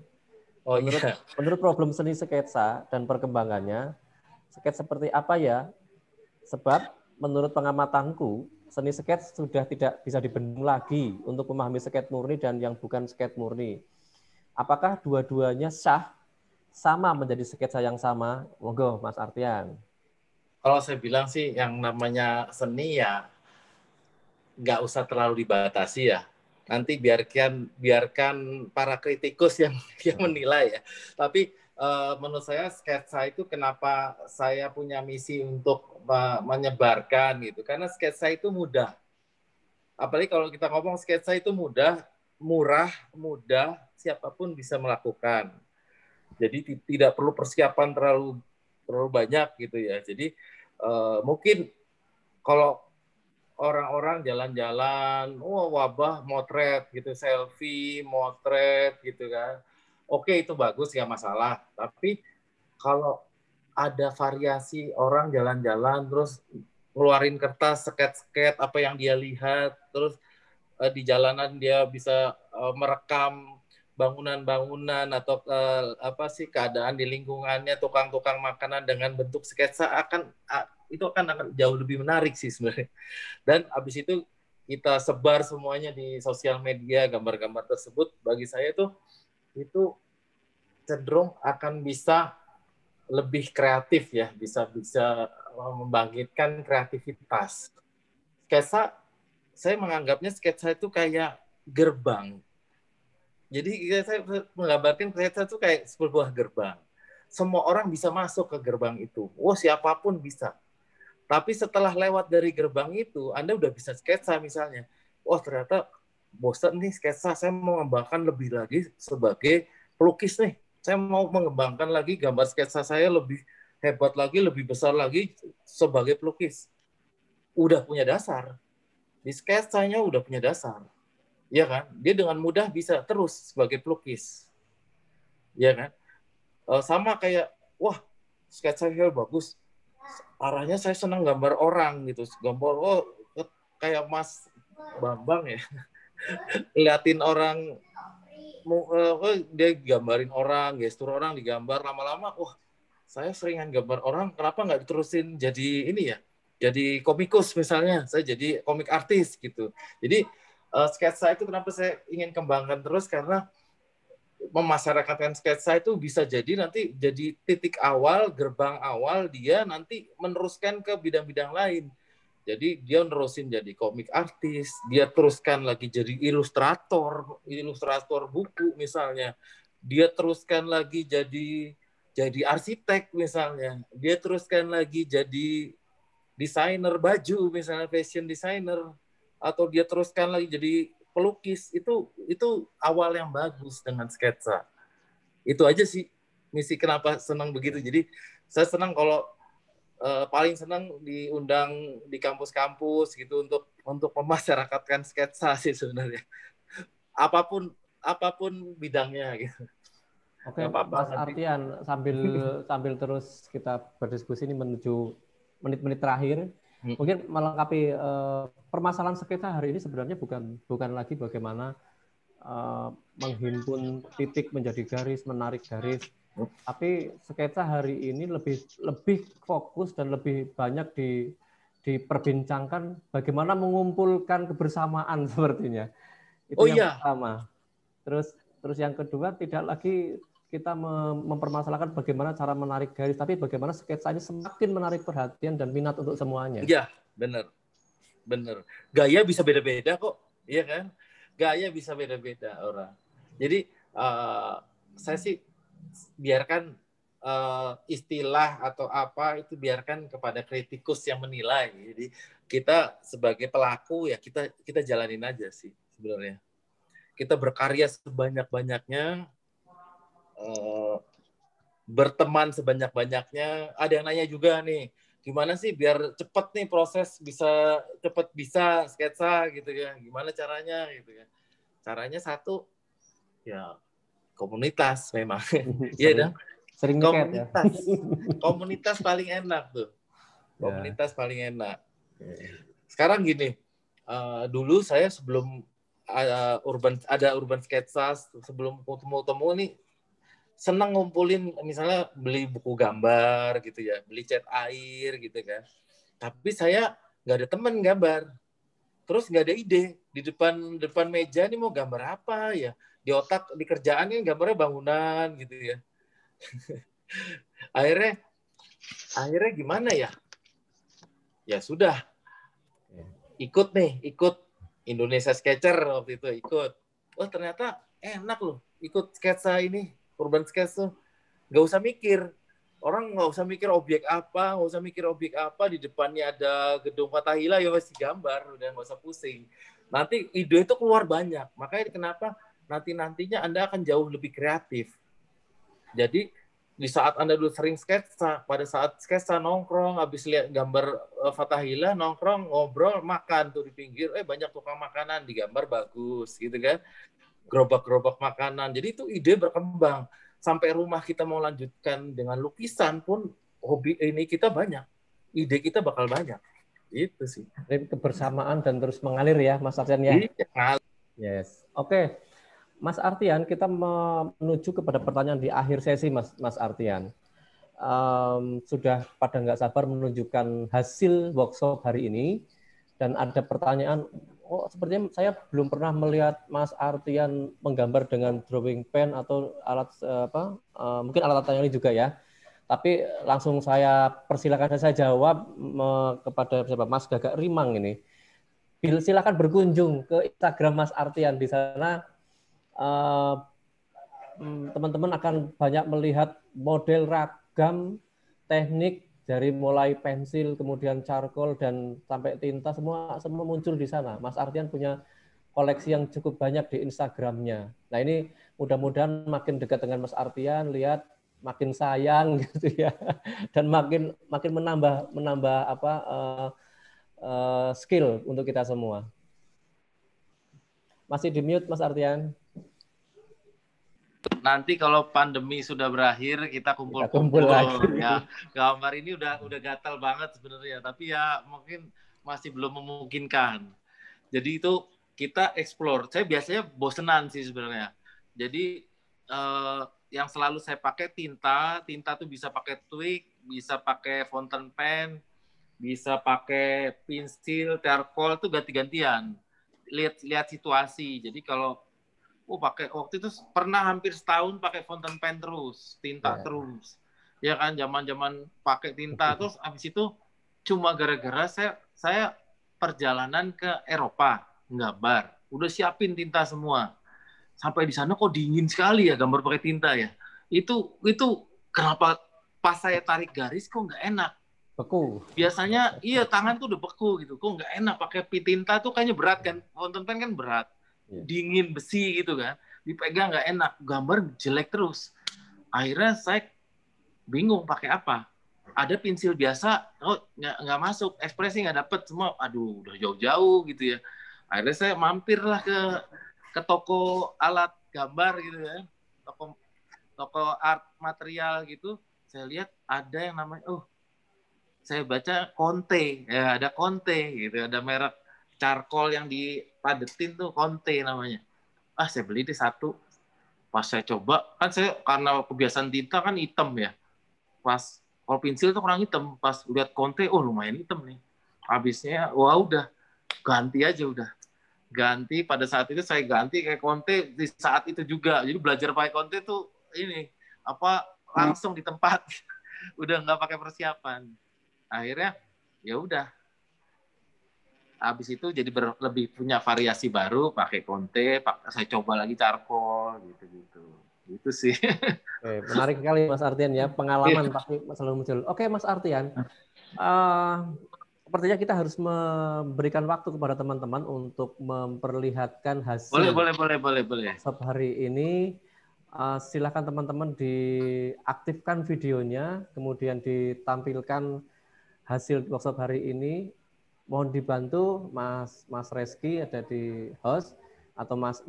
Menurut problem seni sketsa dan perkembangannya, sketsa seperti apa ya? Sebab menurut pengamatanku, seni sketsa sudah tidak bisa dibendung lagi untuk memahami skate murni dan yang bukan skate murni. Apakah dua-duanya sama menjadi sketsa yang sama? Monggo Mas Artian. Kalau saya bilang sih yang namanya seni ya nggak usah terlalu dibatasi ya. Nanti biarkan para kritikus yang menilai ya. Tapi menurut saya sketsa itu kenapa saya punya misi untuk menyebarkan gitu. Karena sketsa itu mudah. Apalagi kalau kita ngomong sketsa itu mudah, murah, mudah, siapapun bisa melakukan. Jadi tidak perlu persiapan terlalu banyak gitu ya. Jadi mungkin kalau orang-orang jalan-jalan, wabah motret gitu, selfie, motret gitu kan. Oke, itu bagus, nggak masalah. Tapi kalau ada variasi orang jalan-jalan, terus ngeluarin kertas, sket-sket apa yang dia lihat, terus di jalanan dia bisa merekam bangunan-bangunan atau keadaan di lingkungannya, tukang-tukang makanan dengan bentuk sketsa itu akan jauh lebih menarik sih sebenarnya. Dan habis itu kita sebar semuanya di sosial media gambar-gambar tersebut, bagi saya itu cenderung akan bisa lebih kreatif ya, bisa membangkitkan kreativitas. Sketsa, saya menganggapnya sketsa itu kayak gerbang Jadi saya menggambarkan sketsa itu kayak sebuah gerbang. Semua orang bisa masuk ke gerbang itu. Siapapun bisa. Tapi setelah lewat dari gerbang itu, Anda udah bisa sketsa misalnya. Ternyata bosan nih sketsa, saya mau mengembangkan lebih lagi sebagai pelukis nih. Saya mau mengembangkan lagi gambar sketsa saya lebih hebat lagi, lebih besar lagi sebagai pelukis. Udah punya dasar. Di sketsanya udah punya dasar. Ya kan? Dia dengan mudah bisa terus sebagai pelukis. Ya kan? Sama kayak, sketsa saya bagus. Arahnya saya senang gambar orang gitu. Gambar, kayak Mas Bambang ya. Liatin orang, dia gambarin orang, gestur orang digambar. Lama-lama, saya seringan gambar orang, kenapa nggak diterusin jadi ini ya? Jadi komikus misalnya, saya jadi komik artis gitu. Jadi sketsa itu kenapa saya ingin kembangkan terus, karena memasyarakatkan sketsa itu bisa jadi nanti jadi titik awal, gerbang awal dia nanti meneruskan ke bidang-bidang lain. Jadi dia nerusin jadi komik artis, dia teruskan lagi jadi ilustrator buku misalnya. Dia teruskan lagi jadi arsitek misalnya. Dia teruskan lagi jadi desainer baju misalnya, fashion designer, atau dia teruskan lagi jadi pelukis. Itu awal yang bagus dengan sketsa. Itu aja sih misi kenapa senang begitu. Jadi saya senang kalau paling senang diundang di kampus-kampus gitu untuk memasyarakatkan sketsa sih sebenarnya. Apapun bidangnya gitu. Oke, Mas Artian, sambil terus kita berdiskusi ini menuju menit-menit terakhir, mungkin melengkapi permasalahan sketsa hari ini sebenarnya bukan lagi bagaimana menghimpun titik menjadi garis, menarik garis, tapi sketsa hari ini lebih fokus dan lebih banyak diperbincangkan bagaimana mengumpulkan kebersamaan sepertinya. Itu yang pertama. Terus yang kedua, tidak lagi kita mempermasalahkan bagaimana cara menarik garis, tapi bagaimana sketsa ini semakin menarik perhatian dan minat untuk semuanya. Iya, benar. Gaya bisa beda-beda kok, iya kan? Gaya bisa beda-beda orang. Jadi saya sih biarkan istilah atau apa itu biarkan kepada kritikus yang menilai. Jadi kita sebagai pelaku ya kita jalanin aja sih sebenarnya. Kita berkarya sebanyak-banyaknya, berteman sebanyak-banyaknya. Ada yang nanya juga nih, gimana sih biar cepet nih proses cepet bisa sketsa gitu ya? Gimana caranya gitu kan? Caranya satu ya komunitas memang. Iya dong. Sering komunitas. Komunitas paling enak tuh. Komunitas paling enak. Sekarang gini, dulu saya sebelum ada urban sketsa, sebelum temu nih senang ngumpulin, misalnya beli buku gambar gitu ya, beli cat air gitu kan. Tapi saya nggak ada teman gambar, terus nggak ada ide di depan meja nih mau gambar apa ya, di otak di kerjaan ini gambarnya bangunan gitu ya. akhirnya gimana ya? Ya sudah, ikut Indonesia Sketcher waktu itu ikut. Ternyata enak loh ikut sketsa ini, urban sketch tuh. Nggak usah mikir. Orang nggak usah mikir objek apa, di depannya ada gedung Fathahillah ya masih gambar, udah nggak usah pusing. Nanti ide itu keluar banyak. Makanya kenapa nantinya Anda akan jauh lebih kreatif. Jadi di saat Anda dulu sering sketsa, pada saat sketsa nongkrong, habis lihat gambar Fathahillah, nongkrong, ngobrol, makan tuh di pinggir, banyak tukang makanan, digambar bagus, gitu kan. Gerobak-gerobak makanan. Jadi itu ide berkembang. Sampai rumah kita mau lanjutkan dengan lukisan pun, hobi ini kita banyak. Ide kita bakal banyak. Itu sih. Jadi kebersamaan dan terus mengalir ya, Mas Artian ya? Iya. Yes. Oke. Mas Artian, kita menuju kepada pertanyaan di akhir sesi, Mas Artian. Sudah pada nggak sabar menunjukkan hasil workshop hari ini, dan ada pertanyaan, sepertinya saya belum pernah melihat Mas Artian menggambar dengan drawing pen atau alat mungkin alat-alat ini juga ya. Tapi langsung saya persilakan saya jawab kepada Mas Gagak Rimang ini. Silakan berkunjung ke Instagram Mas Artian, di sana eh, teman-teman akan banyak melihat model ragam teknik dari mulai pensil, kemudian charcoal dan sampai tinta semua muncul di sana. Mas Ardian punya koleksi yang cukup banyak di Instagramnya. Nah ini mudah-mudahan makin dekat dengan Mas Ardian, lihat makin sayang gitu ya, dan makin menambah apa skill untuk kita semua. Masih di mute Mas Ardian? Nanti kalau pandemi sudah berakhir kita Kumpul kumpul-kumpul lagi. ya. Gambar ini udah gatal banget sebenarnya, tapi ya mungkin masih belum memungkinkan. Jadi itu kita explore. Saya biasanya bosenan sih sebenarnya. Jadi yang selalu saya pakai tinta tuh bisa pakai twig, bisa pakai fountain pen, bisa pakai pensil, charcoal tuh ganti-gantian. Lihat situasi. Jadi kalau pakai waktu itu pernah hampir setahun pakai fountain pen terus, tinta terus. Ya kan zaman-zaman pakai tinta terus habis itu cuma gara-gara saya perjalanan ke Eropa nggambar. Udah siapin tinta semua. Sampai di sana kok dingin sekali ya gambar pakai tinta ya. Itu kenapa pas saya tarik garis kok nggak enak. Beku. Biasanya iya tangan tuh udah beku gitu. Kok nggak enak pakai tinta tuh kayaknya berat kan. Fountain pen kan berat. Dingin besi gitu kan, dipegang nggak enak, gambar jelek terus. Akhirnya saya bingung pakai apa. Ada pensil biasa, nggak masuk, ekspresi nggak dapet semua. Aduh, udah jauh-jauh gitu ya. Akhirnya saya mampirlah ke toko alat gambar gitu ya, toko art material gitu. Saya lihat ada yang namanya, saya baca Conte, ya ada Conte gitu, ada merek charcoal yang dipadetin tuh Conte namanya. Saya beli deh satu. Pas saya coba, kan saya karena kebiasaan tinta kan hitam ya. Pas kalau pensil tuh kurang hitam. Pas lihat Conte, lumayan hitam nih. Habisnya, udah ganti aja udah. Ganti pada saat itu saya ganti kayak Conte di saat itu juga. Jadi belajar pakai Conte tuh langsung di tempat. Udah nggak pakai persiapan. Akhirnya ya udah. Habis itu jadi lebih punya variasi baru, pakai Conte, saya coba lagi charcoal, gitu-gitu. Itu sih. Oke, menarik sekali Mas Ardian ya, pengalaman pasti selalu muncul. Oke Mas Ardian, sepertinya kita harus memberikan waktu kepada teman-teman untuk memperlihatkan hasil. Boleh. Workshop hari ini. Silakan teman-teman diaktifkan videonya, kemudian ditampilkan hasil workshop hari ini. Mohon dibantu Mas Reski ada di host atau Mas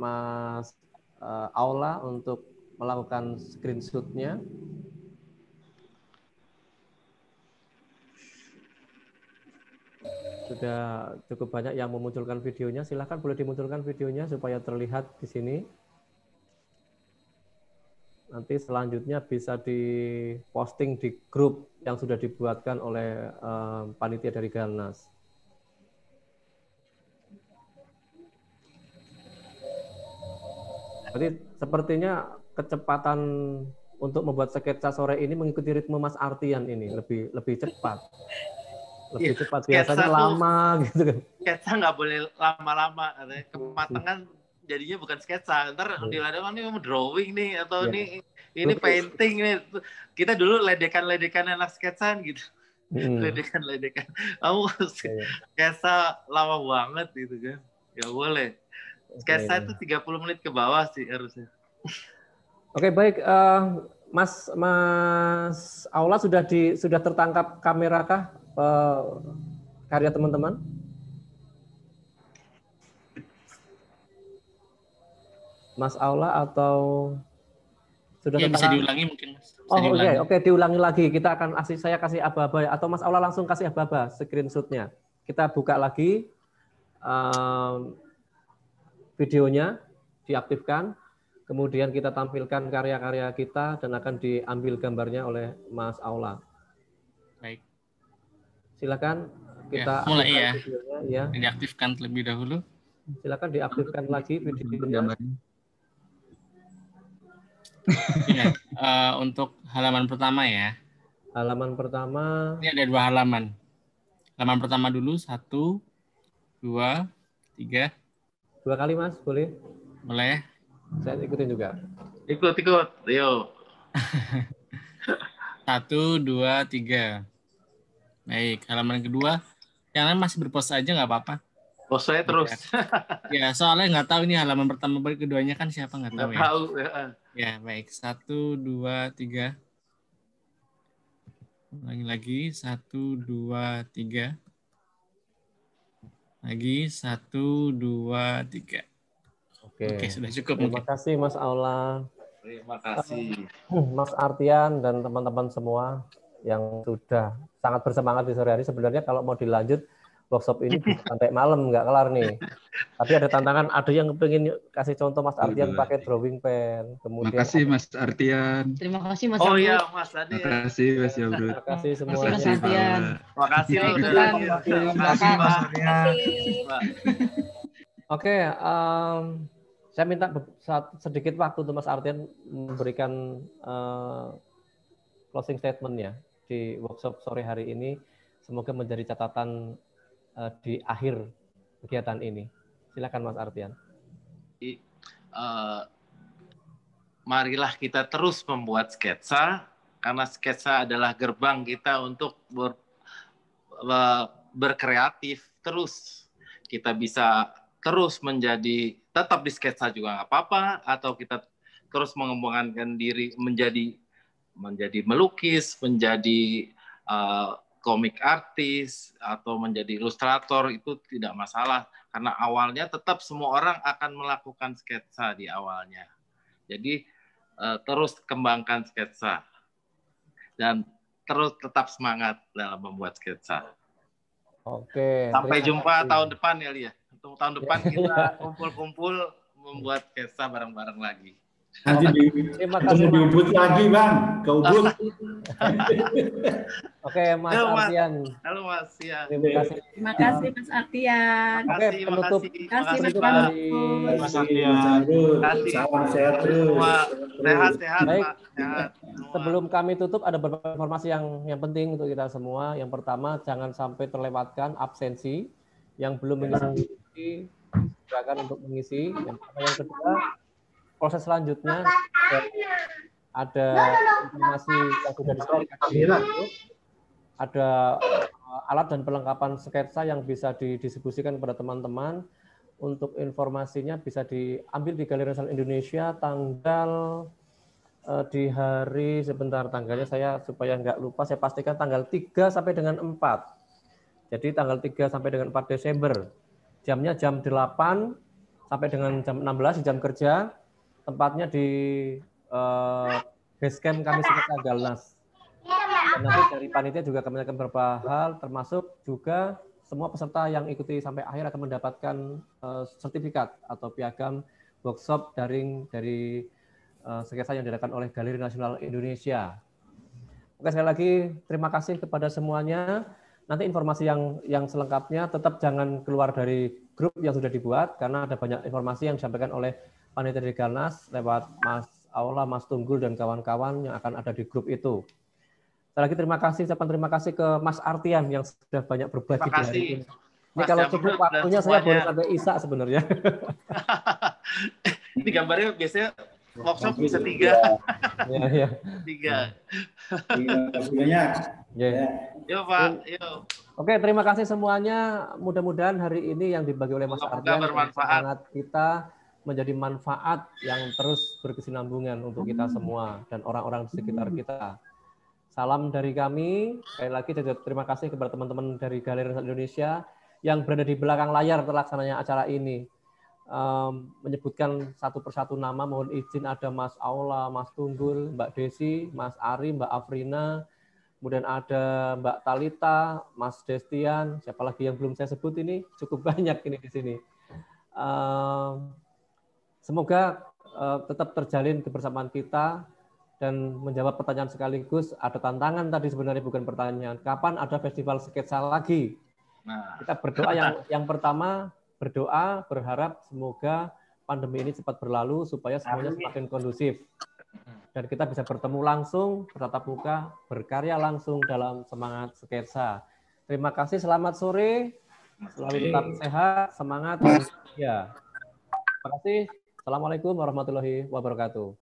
Aula untuk melakukan screenshot-nya. Sudah cukup banyak yang memunculkan videonya. Silakan boleh dimunculkan videonya supaya terlihat di sini. Nanti selanjutnya bisa diposting di grup yang sudah dibuatkan oleh panitia dari Garnas. Jadi sepertinya kecepatan untuk membuat sketsa sore ini mengikuti ritme Mas Ardian ini lebih cepat. Lebih cepat, biasanya lama gitu kan. Sketsa nggak boleh lama-lama, kematangan jadinya bukan sketsa. Ntar di ladang ini drawing nih atau ini painting nih. Kita dulu ledekan anak sketsa gitu. Ledekan. Kamu sketsa lama banget gitu kan. Nggak boleh. Sketsa itu 30 menit ke bawah sih harusnya. Oke, baik. Mas Aula sudah tertangkap kamera kah karya teman-teman? Mas Aula atau sudah bisa diulangi mungkin Mas. Oke, diulangi lagi. Saya kasih aba-aba atau Mas Aula langsung kasih aba-aba screenshot-nya. Kita buka lagi videonya, diaktifkan, kemudian kita tampilkan karya-karya kita dan akan diambil gambarnya oleh Mas Aula. Baik. Silakan kita mulai ya. Videonya, ya. Diaktifkan terlebih dahulu. Silakan diaktifkan lagi videonya. Ya, untuk halaman pertama ya. Halaman pertama. Ini ada 2 halaman. Halaman pertama dulu 1, 2, 3. 2 kali Mas, boleh? Boleh. Saya ikutin juga. Ikut. Yo. 1, 2, 3. Baik, halaman kedua. Yang lain masih berpose aja nggak apa-apa. Pose saya terus. Ya, soalnya nggak tahu ini halaman pertama keduanya kan siapa nggak tahu Nggak ya. tahu. Ya, baik. 1, 2, 3. Lagi 1, 2, 3. Lagi 1, 2, 3. Oke, sudah cukup Terima mungkin. kasih Mas Aula. Terima kasih. Mas Artian dan teman-teman semua yang sudah sangat bersemangat di sore hari. Sebenarnya kalau mau dilanjut workshop ini bisa sampai malam nggak kelar nih. Tapi ada tantangan, ada yang pengen kasih contoh Mas Artian pakai drawing pen. Kemudian Makasih Mas Artian. Terima kasih Mas Oh Yabrut. iya, Mas Ade. Makasih Mas Yabrut. terima kasih Terima semuanya. kasih Mas Artian. Makasih loh udah Ikutan. hadir. Terima Terima kasih, kasih, Mas Pak. Pak. Oke, saya minta sedikit waktu untuk Mas Artian memberikan closing statement-nya di workshop sore hari ini. Semoga menjadi catatan di akhir kegiatan ini. Silakan Mas Artian. Marilah kita terus membuat sketsa, karena sketsa adalah gerbang kita untuk berkreatif terus. Kita bisa terus tetap di sketsa juga nggak apa-apa, atau kita terus mengembangkan diri menjadi melukis, menjadi komik artis, atau menjadi ilustrator, itu tidak masalah. Karena awalnya tetap semua orang akan melakukan sketsa di awalnya. Jadi terus kembangkan sketsa. Dan terus tetap semangat dalam membuat sketsa. Oke. Sampai jumpa kasih. tahun depan ya, Lia. Untuk tahun depan kita kumpul-kumpul membuat sketsa bareng-bareng lagi. Nanti Terima kasih di Ubud lagi Bang, ke Ubud. Oke, Mas Halo, Mas. Artian. Halo Mas, ya. Terima kasih. Terima kasih Mas Artian. Oke, penutup. Terima kasih Mas Penutup Yabrut. dari Mas Yabrut. Salam sehat terus. Semua sehat-sehat, Baik. Pak. Sehat. Semua. Sebelum kami tutup, ada beberapa informasi yang penting untuk kita semua. Yang pertama, jangan sampai terlewatkan absensi yang belum mengisi, silakan untuk mengisi. Yang kedua, proses selanjutnya ada informasi yang sudah disampaikan. Ada alat dan perlengkapan sketsa yang bisa didistribusikan kepada teman-teman. Untuk informasinya bisa diambil di Galeri Nasional Indonesia tanggal di hari, sebentar tanggalnya saya supaya nggak lupa, saya pastikan tanggal 3 sampai dengan 4. Jadi tanggal 3 sampai dengan 4 Desember. Jamnya jam 8 sampai dengan jam 16 di jam kerja. Tempatnya di basecamp kami sekitar Galnas. Dan nanti dari panitia juga kami akan beberapa hal, termasuk juga semua peserta yang ikuti sampai akhir akan mendapatkan sertifikat atau piagam workshop daring dari sketsa yang diadakan oleh Galeri Nasional Indonesia. Oke, sekali lagi terima kasih kepada semuanya. Nanti informasi yang selengkapnya tetap jangan keluar dari grup yang sudah dibuat, karena ada banyak informasi yang disampaikan oleh panitia dari Galnas lewat Mas Aula, Mas Tunggul, dan kawan-kawan yang akan ada di grup itu. Sekali lagi terima kasih ke Mas Artian yang sudah banyak berbagi di hari ini. Ini kalau cukup waktunya saya baru sampai Isa sebenarnya. Ini gambarnya biasanya workshop bisa 3. Ya. 3. Banyak. Yuk Pak, yuk. Oke, terima kasih semuanya. Mudah-mudahan hari ini yang dibagi oleh Mas Artian semangat kita menjadi manfaat yang terus berkesinambungan untuk kita semua dan orang-orang di sekitar kita. Salam dari kami. Sekali lagi terima kasih kepada teman-teman dari Galeri Nasional Indonesia yang berada di belakang layar terlaksananya acara ini. Menyebutkan satu persatu nama, mohon izin ada Mas Aula, Mas Tunggul, Mbak Desi, Mas Ari, Mbak Afrina, kemudian ada Mbak Talita, Mas Destian, siapa lagi yang belum saya sebut ini, cukup banyak ini di sini. Semoga tetap terjalin kebersamaan kita dan menjawab pertanyaan sekaligus. Ada tantangan tadi sebenarnya, bukan pertanyaan. Kapan ada festival sketsa lagi? Kita berdoa yang pertama, berdoa berharap semoga pandemi ini cepat berlalu supaya semuanya semakin kondusif. Dan kita bisa bertemu langsung, bertatap muka, berkarya langsung dalam semangat sketsa. Terima kasih, selamat sore. Selalu tetap sehat, semangat, dan ya. Terima kasih. Assalamualaikum warahmatullahi wabarakatuh.